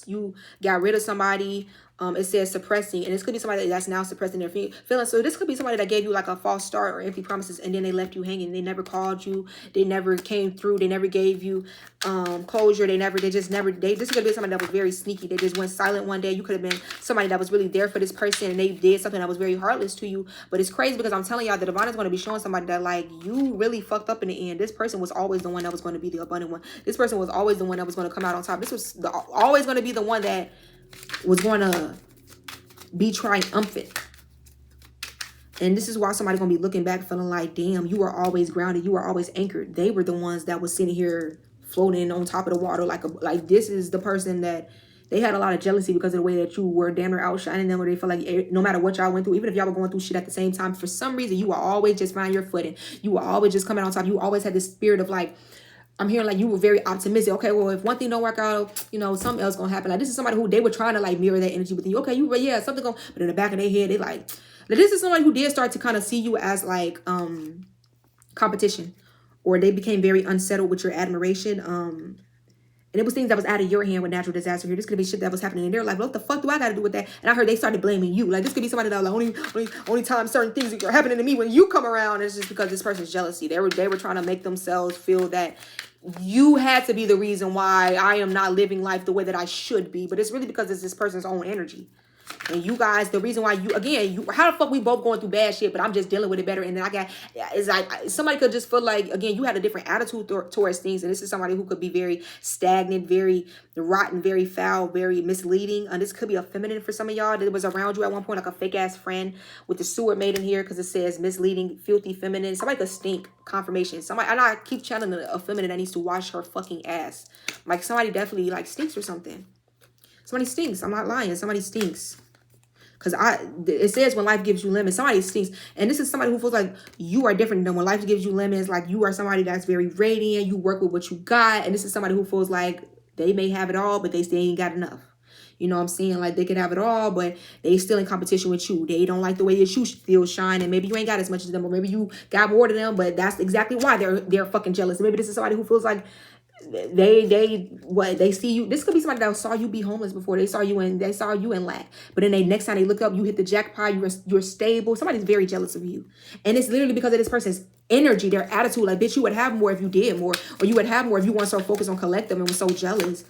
you got rid of somebody, It says suppressing, and this could be somebody that's now suppressing their feelings. So this could be somebody that gave you like a false start or empty promises, and then they left you hanging. They never called you. They never came through. They never gave you closure. This could be somebody that was very sneaky. They just went silent one day. You could have been somebody that was really there for this person, and they did something that was very heartless to you. But it's crazy because I'm telling y'all, the divine is going to be showing somebody that like you really fucked up in the end. This person was always the one that was going to be the abundant one. This person was always the one that was going to come out on top. This was always going to be the one that was going to be triumphant. And this is why somebody's going to be looking back feeling like, damn, you were always grounded. You were always anchored. They were the ones that was sitting here floating on top of the water. Like this is the person that they had a lot of jealousy because of the way that you were damn near outshining them, or they feel like no matter what y'all went through, even if y'all were going through shit at the same time, for some reason, you will always just find your footing. You will always just come out on top. You always had this spirit of like, I'm hearing like you were very optimistic. Okay, well, if one thing don't work out, you know, something else gonna happen. Like this is somebody who they were trying to like mirror that energy with you. Okay, something going, but in the back of their head, they like, this is somebody who did start to kind of see you as like competition, or they became very unsettled with your admiration. And it was things that was out of your hand with natural disaster here. This could be shit that was happening in their life. What the fuck do I got to do with that? And I heard they started blaming you. Like this could be somebody that like only time certain things are happening to me when you come around. It's just because this person's jealousy. They were trying to make themselves feel that you had to be the reason why I am not living life the way that I should be. But it's really because it's this person's own energy. And you guys, the reason why how the fuck we both going through bad shit, but I'm just dealing with it better. And then it's like somebody could just feel like, again, you had a different attitude towards things. And this is somebody who could be very stagnant, very rotten, very foul, very misleading. And this could be a feminine for some of y'all that was around you at one point, like a fake ass friend with the Seward made in here because it says misleading, filthy, feminine. Somebody could stink. Confirmation. Somebody, and I keep channeling a feminine that needs to wash her fucking ass. Like somebody definitely like stinks or something. Somebody stinks. I'm not lying. Somebody stinks. Because it says when life gives you lemons, somebody stinks. And this is somebody who feels like you are different than when life gives you lemons. Like you are somebody that's very radiant. You work with what you got. And this is somebody who feels like they may have it all, but they still ain't got enough. You know what I'm saying? Like they could have it all, but they still in competition with you. They don't like the way that you still shine. And maybe you ain't got as much as them, or maybe you got more than them, but that's exactly why they're fucking jealous. Maybe this is somebody who feels like they see you. This could be somebody that saw you be homeless before. They saw you in lack, but then next time they look up, you hit the jackpot. You're stable. Somebody's very jealous of you, and it's literally because of this person's energy, their attitude. Like, bitch, you would have more if you did more, or you would have more if you weren't so focused on collective and was so jealous.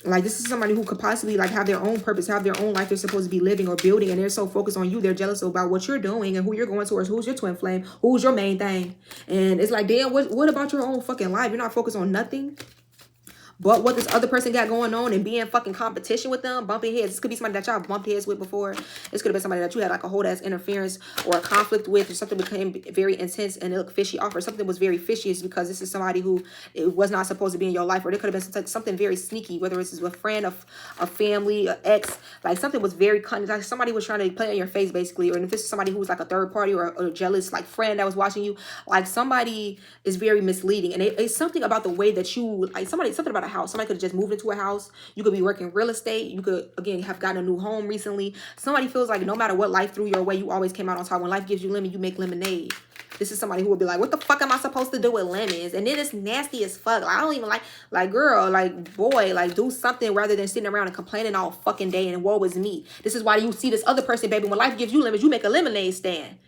Like, this is somebody who could possibly like have their own purpose, have their own life they're supposed to be living or building, and they're so focused on you, they're jealous about what you're doing and who you're going towards, who's your twin flame, who's your main thing. And it's like, damn, what about your own fucking life? You're not focused on nothing but what this other person got going on and be in fucking competition with them, bumping heads. This could be somebody that y'all bumped heads with before. This could have been somebody that you had like a whole ass interference or a conflict with, or something became very intense and it looked fishy off, or something was very fishy. Is because this is somebody who it was not supposed to be in your life, or there could have been something very sneaky, whether it's a friend, a family, an ex, like something was very cunning, like somebody was trying to play in your face basically. Or if this is somebody who was like a third party or a jealous like friend that was watching you, like somebody is very misleading. And it's something about the way that you like something about a house. Somebody could have just moved into a house. You could be working real estate. You could, again, have gotten a new home recently. Somebody feels like no matter what life threw your way, you always came out on top. When life gives you lemon, you make lemonade. This is somebody who would be like, what the fuck am I supposed to do with lemons? And then it's nasty as fuck. Like, I don't even like, girl, like, boy, like, do something rather than sitting around and complaining all fucking day and woe is me. This is why you see this other person, baby, when life gives you lemons, you make a lemonade stand.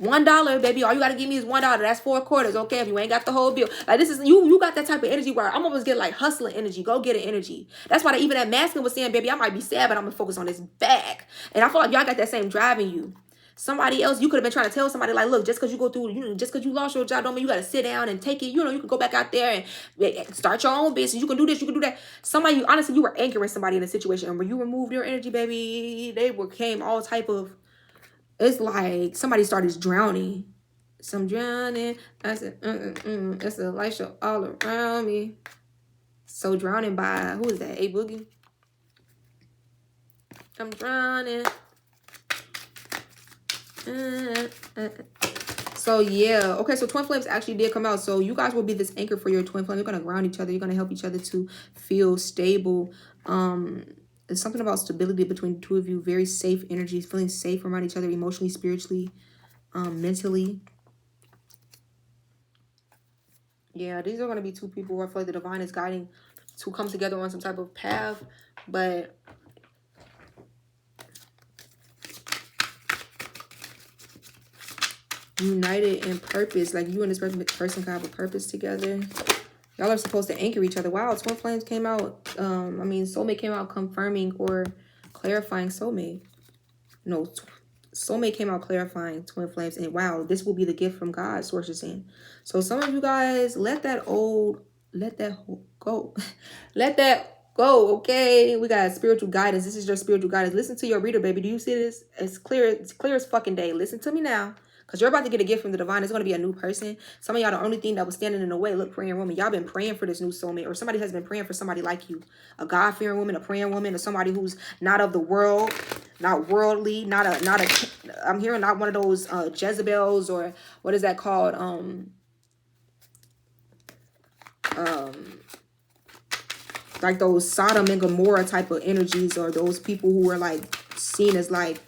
$1, baby. All you gotta give me is $1. That's 4 quarters. Okay, if you ain't got the whole bill. Like, this is you got that type of energy where I'm almost getting like hustling energy, go get it energy. That's why even that masculine was saying, baby, I might be sad, but I'm gonna focus on this bag. And I feel like y'all got that same drive in you. Somebody else, you could have been trying to tell somebody like, look, just because you go through, just because you lost your job don't mean you gotta sit down and take it. You can go back out there and start your own business. You can do this, you can do that. Somebody, honestly, you were anchoring somebody in a situation, and when you removed your energy, baby, they became all type of. It's like somebody started drowning. Some drowning. I said, it's a light show all around me. So drowning by, who is that? A Boogie? I'm drowning. So yeah. Okay, so twin flames actually did come out. So you guys will be this anchor for your twin flame. You're going to ground each other. You're going to help each other to feel stable. There's something about stability between the two of you. Very safe energies, feeling safe around each other emotionally, spiritually, mentally. Yeah, these are going to be two people who I feel like the divine is guiding to come together on some type of path. But United in purpose. Like you and this person can have a purpose together. Y'all are supposed to anchor each other. Wow, twin flames came out. I mean, soulmate came out confirming or clarifying soulmate. No, soulmate came out clarifying twin flames. And wow, this will be the gift from God, source is saying. So some of you guys, let that go. Let that go, okay? We got spiritual guidance. This is your spiritual guidance. Listen to your reader, baby. Do you see this? It's clear as fucking day. Listen to me now. Because you're about to get a gift from the divine. It's going to be a new person. Some of y'all, the only thing that was standing in the way, look, praying woman. Y'all been praying for this new soulmate. Or somebody has been praying for somebody like you. A God-fearing woman, a praying woman, or somebody who's not of the world, not worldly, I'm hearing not one of those Jezebels, or what is that called? Like those Sodom and Gomorrah type of energies, or those people who are like seen as like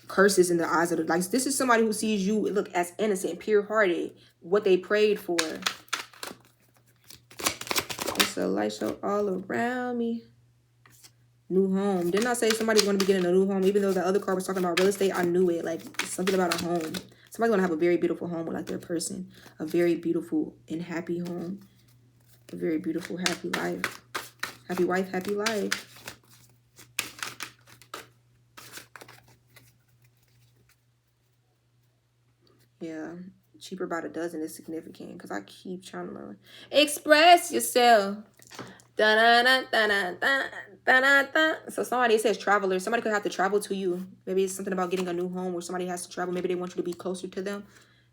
curses in the eyes of the, like, this is somebody who sees you, look, as innocent, pure-hearted, what they prayed for. It's a light show all around me. New home. Didn't I say somebody's going to be getting a new home? Even though the other card was talking about real estate, I knew it. Like, something about a home. Somebody's going to have a very beautiful home with like their person. A very beautiful and happy home. A very beautiful, happy life. Happy wife, happy life. Yeah, cheaper by the dozen is significant because I keep trying to express yourself. Da, da, da, da, da, da, da, da, da. So somebody, it says traveler. Somebody could have to travel to you. Maybe it's something about getting a new home where somebody has to travel. Maybe they want you to be closer to them.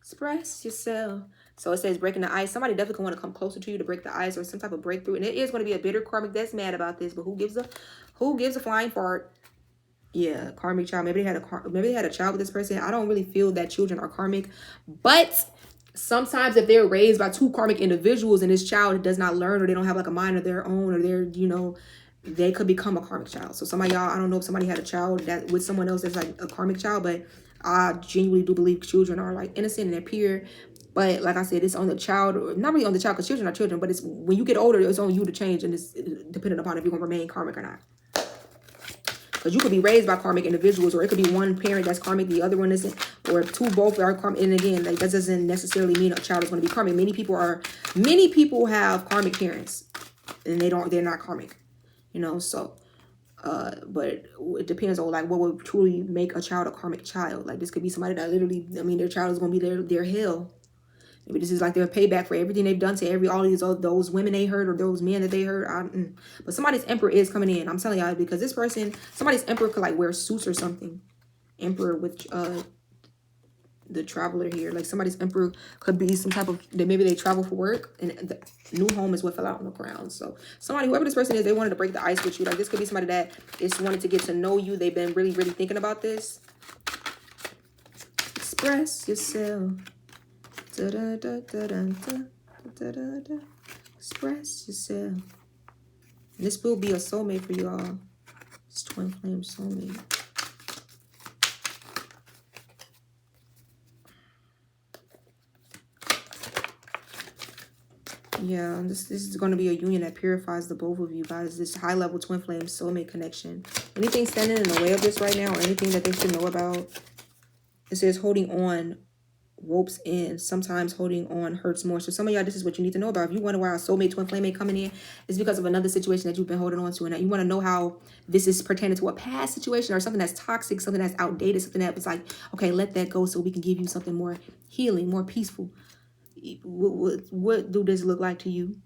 Express yourself. So it says breaking the ice. Somebody definitely want to come closer to you to break the ice or some type of breakthrough. And it is going to be a bitter karmic that's mad about this. But who gives a flying fart? Yeah, karmic child. Maybe they had a child with this person. I don't really feel that children are karmic, but sometimes if they're raised by two karmic individuals and this child does not learn, or they don't have like a mind of their own, or they're, you know, they could become a karmic child. So some of y'all, I don't know if somebody had a child that with someone else that's like a karmic child, but I genuinely do believe children are like innocent and they're pure. But like I said, it's on the child, or not really on the child, because children are children, but it's when you get older, it's on you to change, and it's dependent upon if you're gonna remain karmic or not. Because you could be raised by karmic individuals, or it could be one parent that's karmic, the other one isn't, or both are karmic. And again, like, that doesn't necessarily mean a child is going to be karmic. Many people have karmic parents, and they're not karmic, you know. So, but it depends on like what would truly make a child a karmic child. Like, this could be somebody that literally, I mean, their child is going to be their hell. Maybe this is like their payback for everything they've done to those women they hurt, or those men that they hurt. But somebody's emperor is coming in. I'm telling y'all, because this person, somebody's emperor could like wear suits or something. Emperor with the traveler here. Like, somebody's emperor could be some type of, maybe they travel for work, and the new home is what fell out on the ground. So somebody, whoever this person is, they wanted to break the ice with you. Like, this could be somebody that just wanted to get to know you. They've been really, really thinking about this. Express yourself. Da, da, da, da, da, da, da, da. Express yourself. And this will be a soulmate for you all. It's twin flame soulmate. Yeah, this is going to be a union that purifies the both of you guys. This high level twin flame soulmate connection. Anything standing in the way of this right now, or anything that they should know about? It says holding on ropes in. Sometimes holding on hurts more. So some of y'all, this is what you need to know about. If you wonder why a soulmate twin flame ain't coming in, it's because of another situation that you've been holding on to, and that you want to know how this is pertaining to a past situation, or something that's toxic, something that's outdated, something that was like, okay, let that go so we can give you something more healing, more peaceful. What do this look like to you?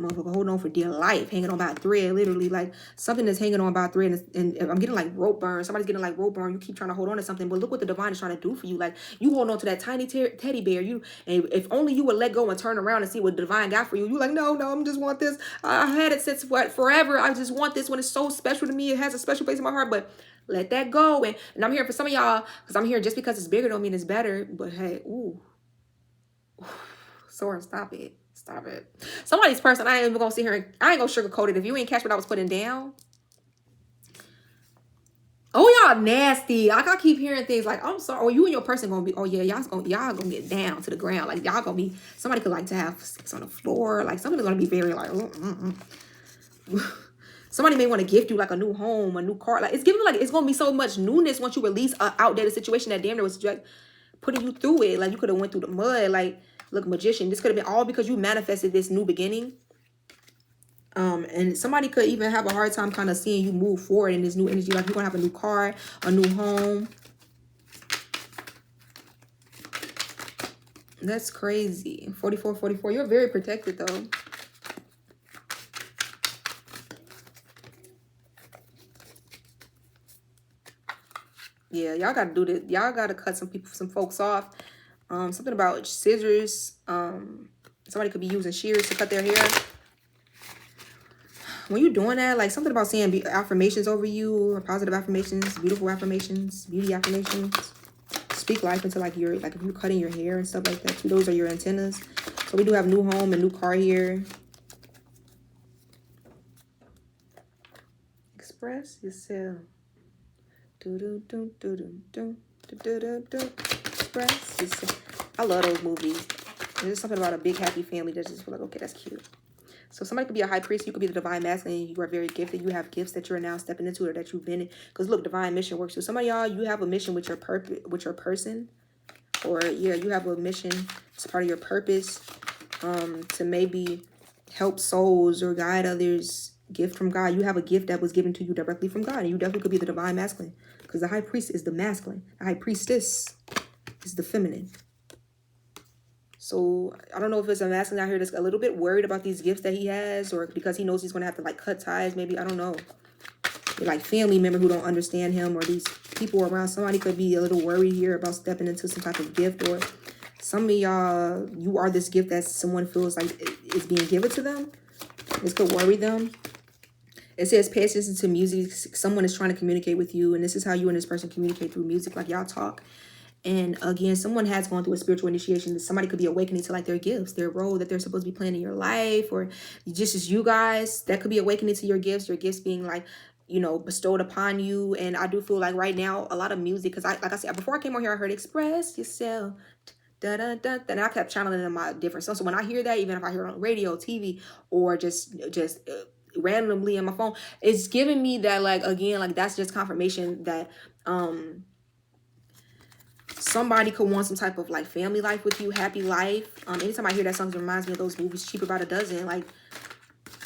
Motherfucker, hold on for dear life, hanging on by a thread, literally, like something that's hanging on by a thread, and I'm getting like rope burn. Somebody's getting like rope burn. You keep trying to hold on to something, but look what the divine is trying to do for you. Like, you hold on to that tiny teddy bear. And if only you would let go and turn around and see what the divine got for you. You like, no, I just want this. I had it since forever. I just want this one. It's so special to me. It has a special place in my heart, but let that go. And I'm here for some of y'all, because I'm here just because it's bigger don't mean it's better. But hey, ooh. Soren, stop it. Stop it. Somebody's person, I ain't even gonna sit here. I ain't gonna sugarcoat it. If you ain't catch what I was putting down. Oh, y'all nasty. Like, I keep hearing things like, I'm sorry. Or you and your person gonna be, oh yeah, y'all gonna get down to the ground. Like, y'all gonna be, somebody could like to have sex on the floor. Like, somebody's gonna be very like, Somebody may want to gift you like a new home, a new car. Like, it's giving like, it's gonna be so much newness once you release an outdated situation that damn near was just putting you through it. Like, you could have went through the mud. Like, look, Magician. This could have been all because you manifested this new beginning. And somebody could even have a hard time kind of seeing you move forward in this new energy. Like, you're going to have a new car, a new home. That's crazy. 44, 44. You're very protected, though. Yeah, y'all got to do this. Y'all got to cut some folks off. Something about scissors. Somebody could be using shears to cut their hair. When you're doing that, like, something about saying affirmations over you, or positive affirmations, beautiful affirmations, beauty affirmations. Speak life into, like, your, like, if you're cutting your hair and stuff like that too. Those are your antennas. So we do have new home and new car here. Express yourself. Express yourself. I love those movies. There's something about a big happy family that just feel like, okay, that's cute. So somebody could be a high priest. You could be the divine masculine. You are very gifted. You have gifts that you're now stepping into, or that you've been in. Because look, divine mission works. So some of y'all, you have a mission with your purpose, with your person. Or yeah, you have a mission. It's part of your purpose. To maybe help souls or guide others. Gift from God. You have a gift that was given to you directly from God. And you definitely could be the divine masculine. Because the high priest is the masculine. The high priestess is the feminine. So I don't know if it's a masculine out here that's a little bit worried about these gifts that he has, or because he knows he's going to have to, like, cut ties. Maybe, I don't know. Like, family member who don't understand him, or these people around. Somebody could be a little worried here about stepping into some type of gift, or some of y'all, you are this gift that someone feels like is being given to them. This could worry them. It says pay attention to music. Someone is trying to communicate with you, and this is how you and this person communicate, through music. Like, y'all talk. And again, someone has gone through a spiritual initiation. Somebody could be awakening to, like, their gifts, their role that they're supposed to be playing in your life, or just as you guys, that could be awakening to your gifts being, like, you know, bestowed upon you. And I do feel like right now, a lot of music, because like I said, before I came on here, I heard express yourself. Da, da, da, da, and I kept channeling in my different songs. So when I hear that, even if I hear it on radio, TV, or just randomly in my phone, it's giving me that, like, again, like, that's just confirmation that somebody could want some type of, like, family life with you, happy life. Anytime I hear that song, it reminds me of those movies, Cheaper by the Dozen. Like,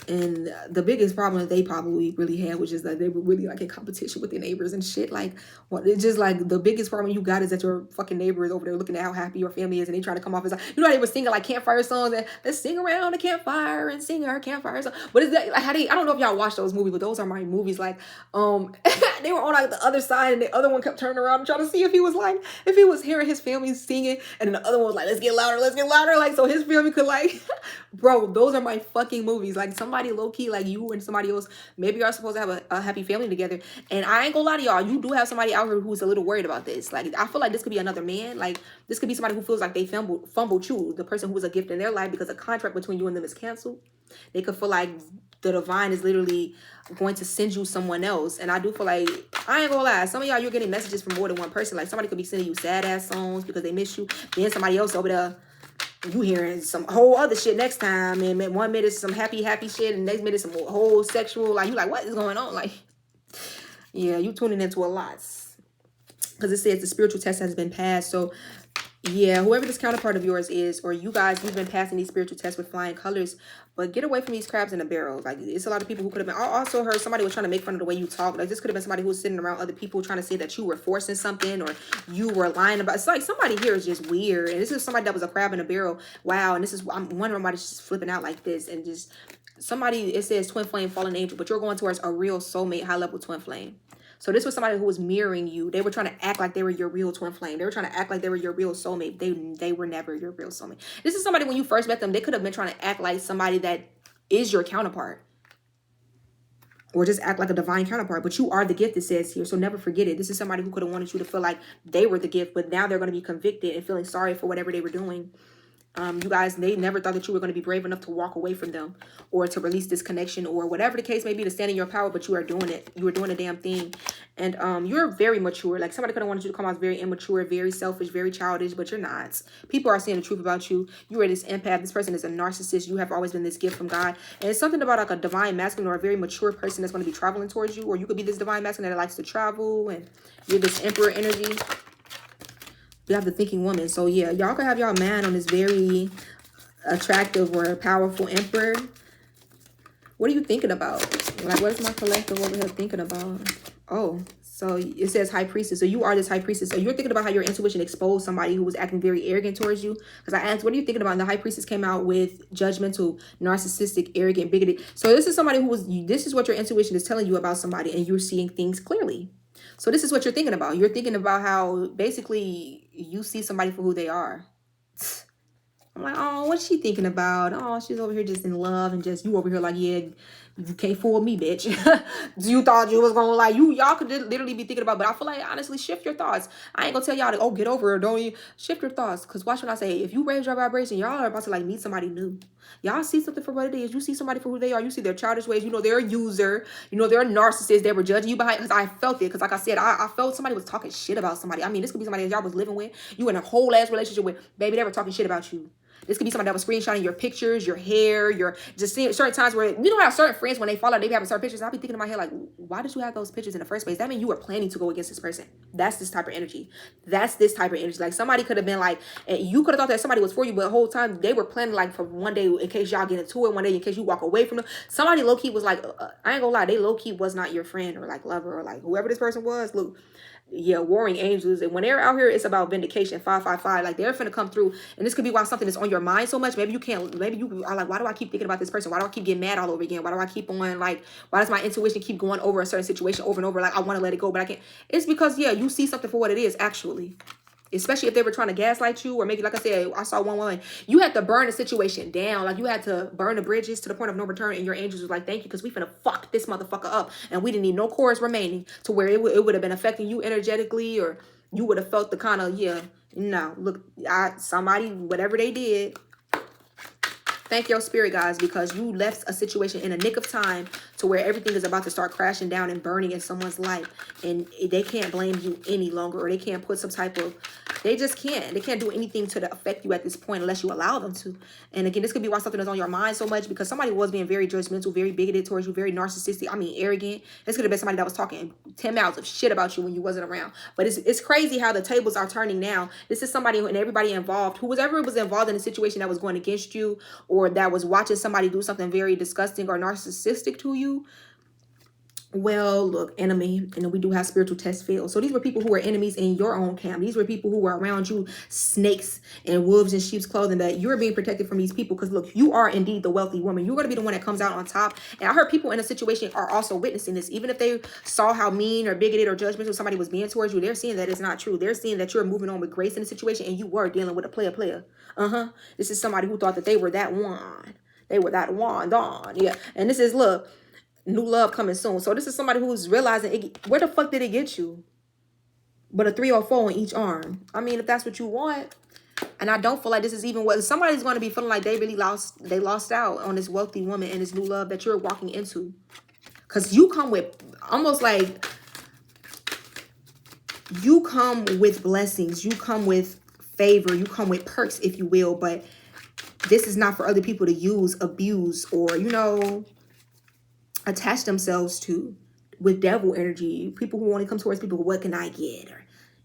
and the biggest problem that they probably really had was just that they were really, like, in competition with their neighbors and shit. Like, what, it's just like the biggest problem you got is that your fucking neighbor is over there looking at how happy your family is, and they trying to come off as, like, you know, they were singing, like, campfire songs, and let's sing around the campfire and sing our campfire song. But is that, like, how they, I don't know if y'all watch those movies, but those are my movies. Like, they were on, like, the other side, and the other one kept turning around and trying to see if he was, like, if he was hearing his family singing, and then the other one was like, let's get louder, like, so his family could, like, bro, those are my fucking movies. Like, somebody low-key, like, you and somebody else, maybe y'all supposed to have a happy family together, and I ain't gonna lie to y'all, you do have somebody out here who's a little worried about this. Like, I feel like this could be another man. Like, this could be somebody who feels like they fumbled you, the person who was a gift in their life, because a contract between you and them is canceled. They could feel like the divine is literally going to send you someone else. And I do feel like, I ain't gonna lie, some of y'all, you're getting messages from more than one person. Like, somebody could be sending you sad ass songs because they miss you, then somebody else over there, you hearing some whole other shit next time, and 1 minute some happy shit, and next minute some whole sexual, like, you like, what is going on? Like, yeah, you tuning into a lot, because it says the spiritual test has been passed. So yeah, whoever this counterpart of yours is, or you guys, you've been passing these spiritual tests with flying colors. But get away from these crabs in a barrel. Like, it's a lot of people who could have been. I also heard somebody was trying to make fun of the way you talk. Like, this could have been somebody who was sitting around other people trying to say that you were forcing something, or you were lying about. It's like somebody here is just weird. And this is somebody that was a crab in a barrel. Wow. And this is, I'm wondering why it's just flipping out like this. And just somebody, it says twin flame, fallen angel, but you're going towards a real soulmate, high level twin flame. So this was somebody who was mirroring you. They were trying to act like they were your real twin flame. They were trying to act like they were your real soulmate. They were never your real soulmate. This is somebody, when you first met them, they could have been trying to act like somebody that is your counterpart. Or just act like a divine counterpart. But you are the gift, it says here. So never forget it. This is somebody who could have wanted you to feel like they were the gift. But now they're going to be convicted and feeling sorry for whatever they were doing. You guys, they never thought that you were going to be brave enough to walk away from them, or to release this connection, or whatever the case may be, to stand in your power. But you are doing it. You are doing a damn thing. And you're very mature. Like, somebody could have wanted you to come out very immature, very selfish, very childish, but you're not. People are seeing the truth about you. You are this empath. This person is a narcissist. You have always been this gift from God. And it's something about, like, a divine masculine or a very mature person that's going to be traveling towards you. Or you could be this divine masculine that likes to travel, and you're this emperor energy. We have the thinking woman. So yeah, y'all could have y'all man on this very attractive or powerful emperor. What are you thinking about? Like, what is my collective over here thinking about? Oh, so it says high priestess. So you are this high priestess. So you're thinking about how your intuition exposed somebody who was acting very arrogant towards you. Because I asked, what are you thinking about? And the high priestess came out with judgmental, narcissistic, arrogant, bigoted. So this is somebody who was, this is what your intuition is telling you about somebody, and you're seeing things clearly. So this is what you're thinking about. You're thinking about how basically you see somebody for who they are. I'm like, oh, what's she thinking about? Oh, she's over here just in love, and just you over here like, yeah, you can't fool me, bitch. You thought you was gonna like y'all could literally be thinking about, but I feel like honestly, shift your thoughts. I ain't gonna tell y'all to get over it, don't you? Shift your thoughts, cause watch what I say. If you raise your vibration, y'all are about to like meet somebody new. Y'all see something for what it is. You see somebody for who they are. You see their childish ways. You know they're a user. You know they're a narcissist. They were judging you behind. Because I felt it. Because like I said, I felt somebody was talking shit about somebody. I mean, this could be somebody that y'all was living with. You in a whole ass relationship with. Baby, they were talking shit about you. This could be somebody that was screenshotting your pictures, your hair, your just seeing certain times where you know how certain friends when they fall out, they be having certain pictures. And I'll be thinking in my head like, why did you have those pictures in the first place? That means you were planning to go against this person. That's this type of energy. That's this type of energy. Like somebody could have been like, you could have thought that somebody was for you, but the whole time they were planning like for one day in case y'all get into it, one day in case you walk away from them. Somebody low key was like, I ain't gonna lie, they low key was not your friend or like lover or like whoever this person was. Look. Yeah, warring angels. And when they're out here, it's about vindication. 555. Like they're finna come through. And this could be why something is on your mind so much. Maybe you can't, maybe you are like, why do I keep thinking about this person? Why do I keep getting mad all over again? Why do I keep on like, why does my intuition keep going over a certain situation over and over? Like I want to let it go, but I can't. It's because, yeah, you see something for what it is actually. Especially if they were trying to gaslight you or maybe, like I said, I saw one woman, you had to burn the situation down. Like you had to burn the bridges to the point of no return. And your angels was like, thank you, because we finna fuck this motherfucker up. And we didn't need no cores remaining to where it would have been affecting you energetically, or you would have felt the kind of, yeah, no, look, somebody, whatever they did, thank your spirit, guys, because you left a situation in a nick of time to where everything is about to start crashing down and burning in someone's life. And they can't blame you any longer, or they can't put some type of, they just can't. They can't do anything to affect you at this point unless you allow them to. And again, this could be why something is on your mind so much, because somebody was being very judgmental, very bigoted towards you, very narcissistic. I mean, arrogant. This could have been somebody that was talking 10 mouths of shit about you when you wasn't around. But it's crazy how the tables are turning now. This is somebody and everybody involved, who was ever was involved in a situation that was going against you, or that was watching somebody do something very disgusting or narcissistic to you. Well, look, enemy, and we do have spiritual test failed. So these were people who were enemies in your own camp. These were people who were around you, snakes and wolves in sheep's clothing, that you're being protected from these people. Because look, you are indeed the wealthy woman. You're going to be the one that comes out on top. And I heard people in a situation are also witnessing this. Even if they saw how mean or bigoted or judgmental somebody was being towards you, they're seeing that it's not true. They're seeing that you're moving on with grace in the situation, and you were dealing with a player. This is somebody who thought that they were that one. They were that one, Dawn. Yeah. And this is, look, new love coming soon. So this is somebody who's realizing, where the fuck did it get you? But a 3 or 4 on each arm. I mean, if that's what you want. And I don't feel like this is even what somebody's going to be feeling like they really lost out on this wealthy woman and this new love that you're walking into. Because you come with almost like, you come with blessings. You come with favor. You come with perks, if you will. But this is not for other people to use, abuse, or, you know, attach themselves to with devil energy. People who want to come towards people, what can I get? Or,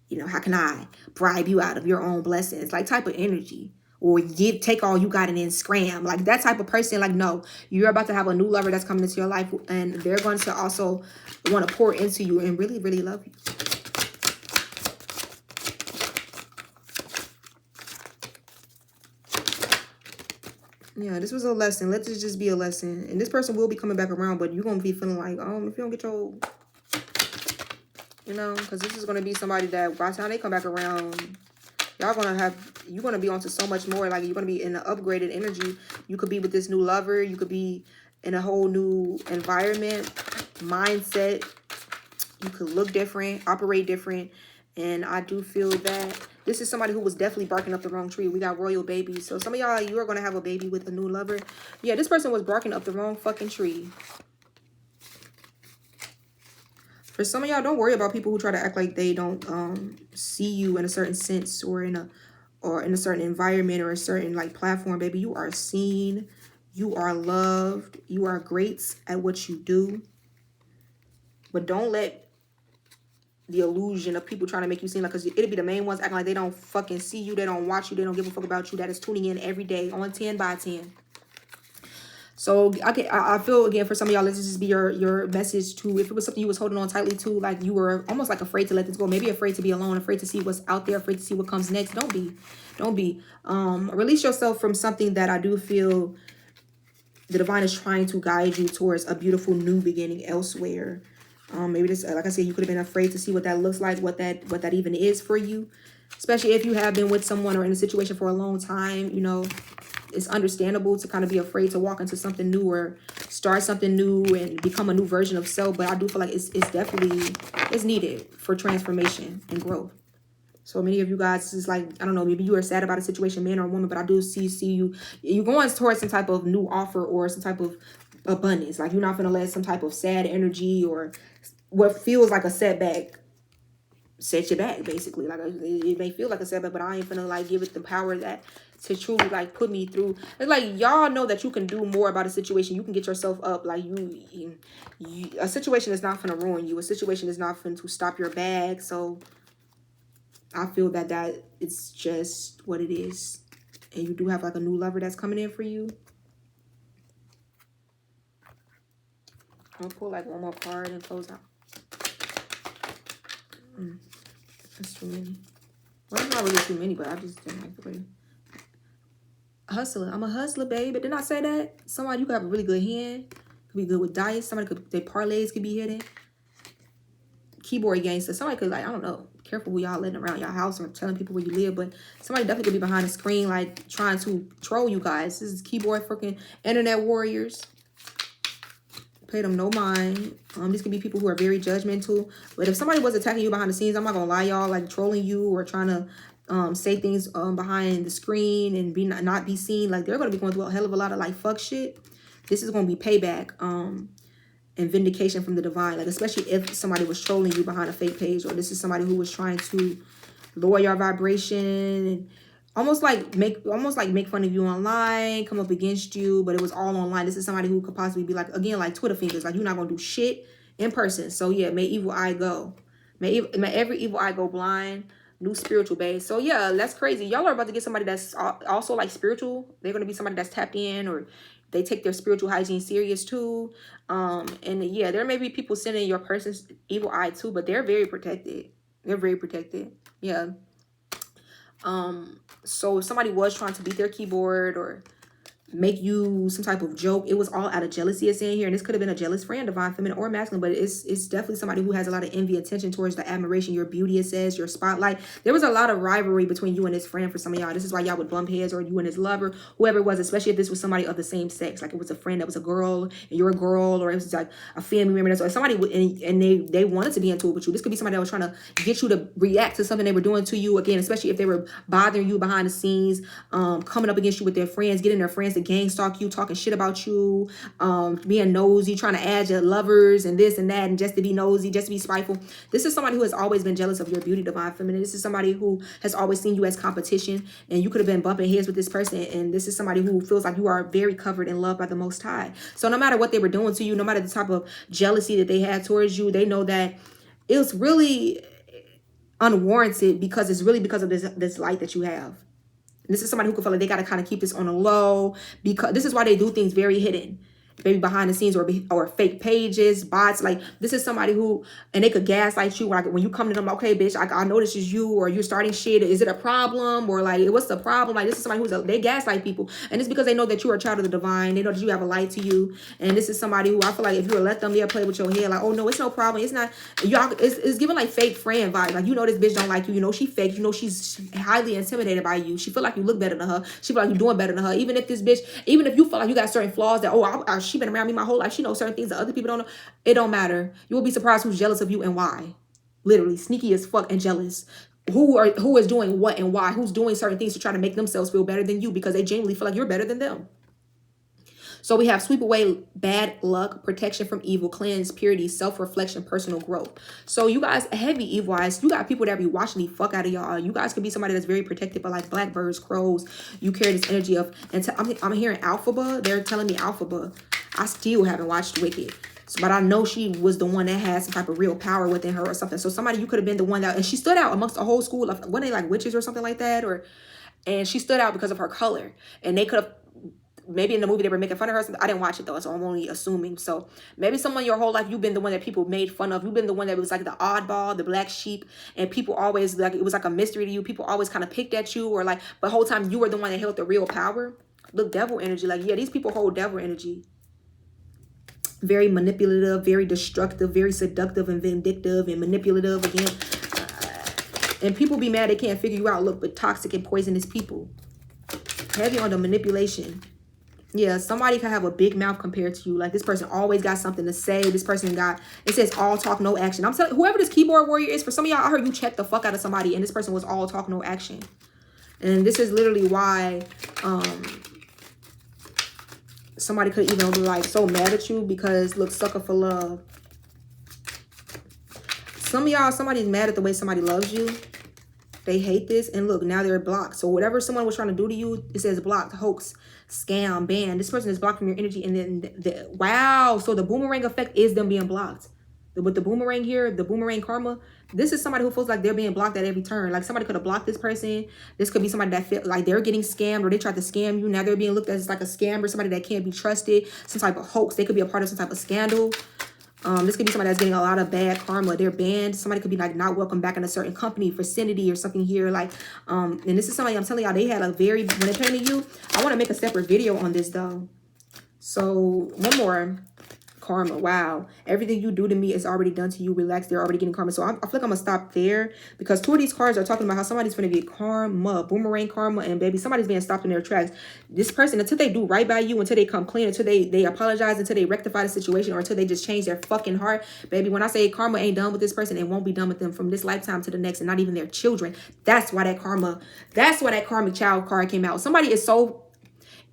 you know, how can I bribe you out of your own blessings? Like type of energy. Or take all you got and then scram. Like that type of person. Like, no, you're about to have a new lover that's coming into your life, and they're going to also want to pour into you and really, really love you. Yeah, this was a lesson. Let this just be a lesson. And this person will be coming back around, but you're going to be feeling like, if you don't get your, you know, because this is going to be somebody that by the time they come back around, you're going to be onto so much more. Like you're going to be in an upgraded energy. You could be with this new lover. You could be in a whole new environment, mindset. You could look different, operate different. And I do feel that this is somebody who was definitely barking up the wrong tree. We got royal babies. So some of y'all, you are going to have a baby with a new lover. Yeah, this person was barking up the wrong fucking tree. For some of y'all, don't worry about people who try to act like they don't see you in a certain sense, or in a certain environment, or a certain like platform. Baby, you are seen. You are loved. You are great at what you do. But don't let the illusion of people trying to make you seem like, because it'll be the main ones acting like they don't fucking see you, they don't watch you, they don't give a fuck about you, that is tuning in every day on 10 by 10. So I feel, again, for some of y'all, let's just be your message to, if it was something you was holding on tightly to, like you were almost like afraid to let this go, maybe afraid to be alone, afraid to see what's out there, afraid to see what comes next. Don't be. Release yourself from something that I do feel the divine is trying to guide you towards a beautiful new beginning elsewhere. Maybe this, like I said, you could have been afraid to see what that looks like, what that even is for you, especially if you have been with someone or in a situation for a long time. You know, it's understandable to kind of be afraid to walk into something new or start something new and become a new version of self. But I do feel like it's definitely, it's needed for transformation and growth. So many of you guys is like, I don't know, maybe you are sad about a situation, man or woman, but I do see you going towards some type of new offer or some type of abundance. Like, you're not going to let some type of sad energy or what feels like a setback set you back, basically. Like, it may feel like a setback, but I ain't gonna like give it the power that to truly like put me through. It's like, y'all know that you can do more about a situation. You can get yourself up. Like, a situation is not gonna ruin you. A situation is not going to stop your bag. So I feel that it's just what it is. And you do have like a new lover that's coming in for you. I'll pull like one more card and close out. That's too many. Well, it's not really too many, but I just didn't like the way. Hustler. I'm a hustler, babe. But didn't I say that? Somebody, you could have a really good hand. Could be good with dice. Somebody could, their parlays could be hidden. Keyboard gangster. Somebody could, like, I don't know. Careful who y'all letting around your house or telling people where you live. But somebody definitely could be behind the screen, like, trying to troll you guys. This is keyboard freaking internet warriors. Pay them no mind. These could be people who are very judgmental. But if somebody was attacking you behind the scenes, I'm not gonna lie, y'all, like trolling you or trying to say things behind the screen and not be seen, like they're gonna be going through a hell of a lot of like fuck shit. This is gonna be payback and vindication from the divine. Like, especially if somebody was trolling you behind a fake page, or this is somebody who was trying to lower your vibration and almost like make fun of you online, come up against you, but it was all online. This is somebody who could possibly be like, again, like Twitter fingers, like you're not gonna do shit in person. So yeah, may evil eye go. May every evil eye go blind. New spiritual base. So yeah, that's crazy. Y'all are about to get somebody that's also like spiritual. They're gonna be somebody that's tapped in, or they take their spiritual hygiene serious too. And yeah, there may be people sending your person's evil eye too, but they're very protected. They're very protected. Yeah. So if somebody was trying to beat their keyboard or make you some type of joke, it was all out of jealousy, it's saying here. And this could have been a jealous friend, divine feminine or masculine, but it's definitely somebody who has a lot of envy, attention towards the admiration, your beauty, it says, your spotlight. There was a lot of rivalry between you and this friend for some of y'all. This is why y'all would bump heads, or you and his lover, whoever it was, especially if this was somebody of the same sex. Like, it was a friend that was a girl and you're a girl, or it was like a family member that's, or somebody and they wanted to be into it with you. This could be somebody that was trying to get you to react to something they were doing to you, again, especially if they were bothering you behind the scenes, coming up against you with their friends, getting their friends to gang stalk you, talking shit about you, being nosy, trying to add your lovers and this and that, and just to be nosy, just to be spiteful. This is somebody who has always been jealous of your beauty, divine feminine. This is somebody who has always seen you as competition, and you could have been bumping heads with this person. And this is somebody who feels like you are very covered and loved by the Most High. So no matter what they were doing to you, no matter the type of jealousy that they had towards you, they know that it was really unwarranted, because it's really because of this light that you have. This is somebody who could feel like they got to kind of keep this on a low, because this is why they do things very hidden, maybe behind the scenes, or fake pages, bots. Like, this is somebody who, and they could gaslight you. Like, when you come to them, okay, bitch, I know this is you, or you're starting shit. Is it a problem? Or like, what's the problem? Like, this is somebody they gaslight people. And it's because they know that you are a child of the divine. They know that you have a light to you. And this is somebody who I feel like if you were let them, they'll play with your head. Like, oh no, it's no problem. It's not, y'all, it's giving like fake friend vibes. Like, you know, this bitch don't like you. You know, she fake. You know, she's highly intimidated by you. She feel like you look better than her. She feel like you're doing better than her. Even if this bitch, even if you feel like you got certain flaws that, she been around me my whole life, she knows certain things that other people don't know, it don't matter. You will be surprised who's jealous of you and why. Literally sneaky as fuck and jealous. Who is doing what and why, who's doing certain things to try to make themselves feel better than you, because they genuinely feel like you're better than them. So we have sweep away bad luck, protection from evil, cleanse, purity, self-reflection, personal growth. So you guys, heavy evil eyes, you got people that be watching the fuck out of y'all. You guys could be somebody that's very protected by like blackbirds, crows. You carry this energy of, and I'm hearing alphaba. They're telling me alphaba. I still haven't watched Wicked. So, but I know she was the one that had some type of real power within her or something. So somebody, you could have been the one that, and she stood out amongst a whole school of, what, they like witches or something like that, or, and she stood out because of her color. And they could have, maybe in the movie they were making fun of her. I didn't watch it though, so I'm only assuming. So maybe someone your whole life, you've been the one that people made fun of. You've been the one that was like the oddball, the black sheep, and people always, like, it was like a mystery to you. People always kind of picked at you, or like, but the whole time you were the one that held the real power. Look, devil energy. Like, yeah, these people hold devil energy. Very manipulative, very destructive, very seductive and vindictive and manipulative again. And people be mad they can't figure you out. Look, but toxic and poisonous people. Heavy on the manipulation. Yeah, somebody can have a big mouth compared to you. Like, this person always got something to say. This person got, it says all talk, no action. I'm telling whoever this keyboard warrior is, for some of y'all, I heard you check the fuck out of somebody, and this person was all talk, no action. And this is literally why somebody could even be like so mad at you, because look, sucker for love. Some of y'all, somebody's mad at the way somebody loves you. They hate this, and look, now they're blocked. So whatever someone was trying to do to you, it says blocked, hoax, scam, ban. This person is blocked from your energy, and then wow. So the boomerang effect is them being blocked. With the boomerang here, the boomerang karma, this is somebody who feels like they're being blocked at every turn. Like, somebody could have blocked this person. This could be somebody that feel like they're getting scammed, or they tried to scam you. Now they're being looked at as like a scammer, somebody that can't be trusted, some type of hoax. They could be a part of some type of scandal. This could be somebody that's getting a lot of bad karma. They're banned. Somebody could be like not welcome back in a certain company, vicinity, or something here. Like, and this is somebody, I'm telling y'all, they had a very, when it came to you, I want to make a separate video on this though. So one more. Karma. Wow. Everything you do to me is already done to you. Relax. They're already getting karma. So I feel like I'm going to stop there, because two of these cards are talking about how somebody's going to get karma, boomerang karma, and baby, somebody's being stopped in their tracks. This person, until they do right by you, until they come clean, until they apologize, until they rectify the situation, or until they just change their fucking heart, baby, when I say karma ain't done with this person, it won't be done with them from this lifetime to the next, and not even their children. That's why that karma, that's why that karmic child card came out. Somebody is so,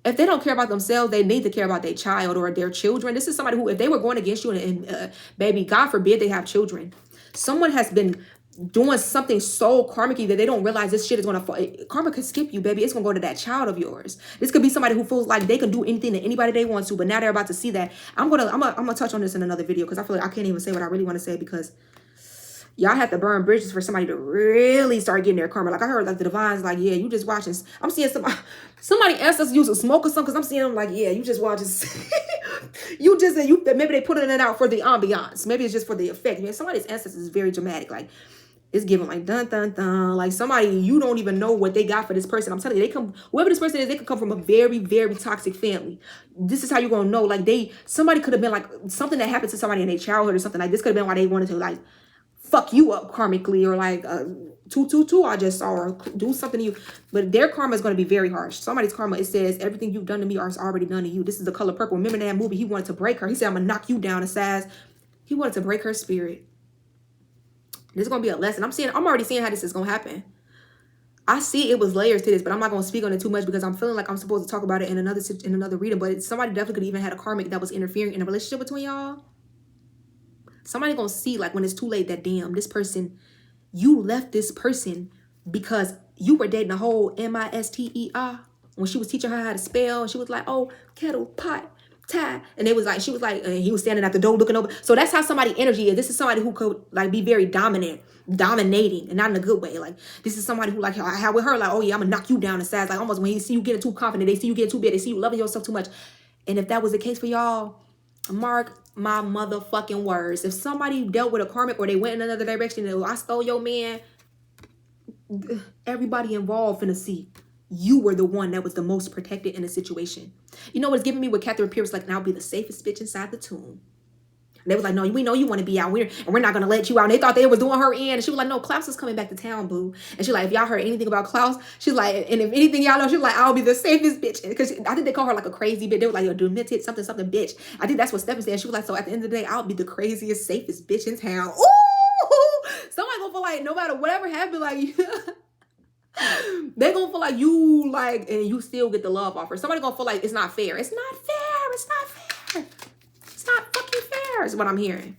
if they don't care about themselves, they need to care about their child or their children. This is somebody who, if they were going against you, and baby, God forbid they have children. Someone has been doing something so karmic that they don't realize this shit is going to, karma could skip you, baby. It's going to go to that child of yours. This could be somebody who feels like they can do anything to anybody they want to, but now they're about to see that. I'm going to touch on this in another video, because I feel like I can't even say what I really want to say, because y'all have to burn bridges for somebody to really start getting their karma. Like, I heard like the divines, like, yeah, you just watching. I'm seeing somebody asked us to use a smoke or something, because I'm seeing them like, yeah, you just watching. Maybe they putting it out for the ambiance. Maybe it's just for the effect. Man, somebody's ancestors is very dramatic. Like, it's giving like dun dun dun. Like, somebody, you don't even know what they got for this person. I'm telling you, they come, whoever this person is, they could come from a very, very toxic family. This is how you're gonna know. Like, somebody could have been like something that happened to somebody in their childhood or something. Like, this could have been why they wanted to like fuck you up karmically, or like 222 I just saw, or do something to you. But their karma is going to be very harsh. Somebody's karma, it says everything you've done to me is already done to you. This is the color purple. Remember that movie? He wanted to break her. He said, I'm gonna knock you down to size. He wanted to break her spirit. This is gonna be a lesson. I'm already seeing how this is gonna happen. I see it was layers to this, but I'm not gonna speak on it too much, because I'm feeling like I'm supposed to talk about it in another reading. But somebody definitely could even had a karmic that was interfering in a relationship between y'all. Somebody gonna see, like, when it's too late, that damn, this person, you left this person because you were dating a whole mister when she was teaching her how to spell, and she was like, oh, kettle, pot, tie, and it was like, she was like, and he was standing at the door looking over. So that's how somebody energy is. This is somebody who could like be very dominating, and not in a good way. Like, this is somebody who, like, how with her, like, oh yeah, I'm gonna knock you down to size. Like, almost when he see you getting too confident, they see you getting too big, they see you loving yourself too much. And if that was the case for y'all, mark my motherfucking words, if somebody dealt with a karmic, or they went in another direction, and I stole your man, everybody involved finna see you were the one that was the most protected in the situation. You know what's giving me with Catherine Pierce, like, and I'll be the safest bitch inside the tomb. And they was like, no, we know you want to be out here, and we're not going to let you out. And they thought they was doing her in. And she was like, no, Klaus is coming back to town, boo. And she like, if y'all heard anything about Klaus, she's like, and if anything y'all know, she's like, I'll be the safest bitch. Because I think they call her like a crazy bitch. They were like, yo, demented something bitch. I think that's what Stephanie said. She was like, so at the end of the day, I'll be the craziest, safest bitch in town. Ooh! Somebody gonna feel like no matter whatever happened, like, they gonna feel like you, like, and you still get the love offer. Somebody gonna feel like it's not fair. It's not fair. It's not fair. It's not fucking fair, is what I'm hearing.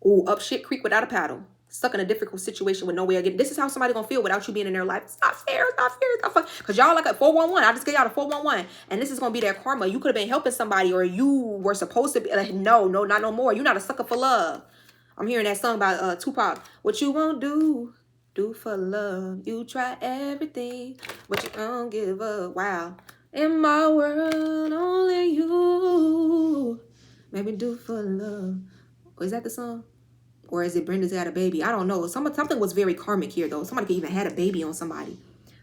Oh, up shit creek without a paddle. stuck in a difficult situation with no way of getting. This is how somebody gonna feel without you being in their life. It's not fair. It's not fair. It's not fun. Because y'all like a 411. I just gave y'all a 411. And this is gonna be their karma. You could have been helping somebody, or you were supposed to be. Like, no, not no more. You're not a sucker for love. I'm hearing that song by Tupac. What you won't do for love. You try everything, but you don't give up. Wow. In my world, only you. Maybe do for love. Is that the song? Or is it Brenda's had a baby? I don't know. Something was very karmic here, though. Somebody could even had a baby on somebody.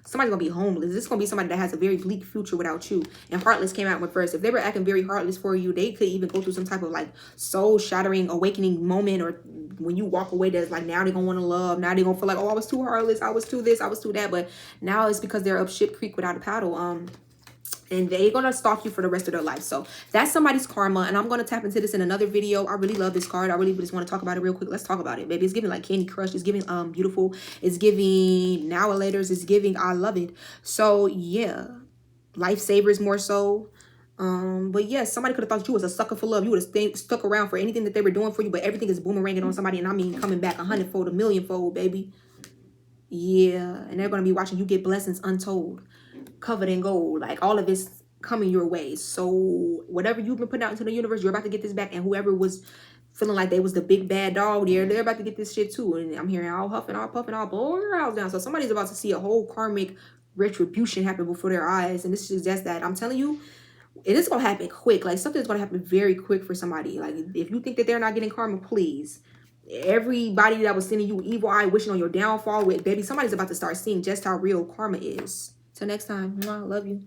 Somebody's going to be homeless. This is going to be somebody that has a very bleak future without you. And Heartless came out with first. If they were acting very heartless for you, they could even go through some type of like soul-shattering awakening moment, or when you walk away, that's like now they're going to want to love. Now they're going to feel like, oh, I was too heartless. I was too this. I was too that. But now it's because they're up ship creek without a paddle. And they're going to stalk you for the rest of their life. So that's somebody's karma. And I'm going to tap into this in another video. I really love this card. I really just want to talk about it real quick. Let's talk about it, baby. It's giving like Candy Crush. It's giving beautiful. It's giving now or laters. It's giving I love it. So yeah, lifesavers more so. But yes, somebody could have thought you was a sucker for love. You would have stuck around for anything that they were doing for you. But everything is boomeranging on somebody. And I mean coming back 100-fold, a millionfold, baby. Yeah. And they're going to be watching you get blessings untold, covered in gold, like all of this coming your way. So whatever you've been putting out into the universe, you're about to get this back. And whoever was feeling like they was the big bad dog there, they're about to get this shit too. And I'm hearing all huffing, all puffing, all blowing your house down. So somebody's about to see a whole karmic retribution happen before their eyes. And this suggests that, I'm telling you, it is going to happen quick. Like something's going to happen very quick for somebody. Like if you think that they're not getting karma, please. Everybody that was sending you evil eye, wishing on your downfall, with baby, somebody's about to start seeing just how real karma is. Till next time, I love you.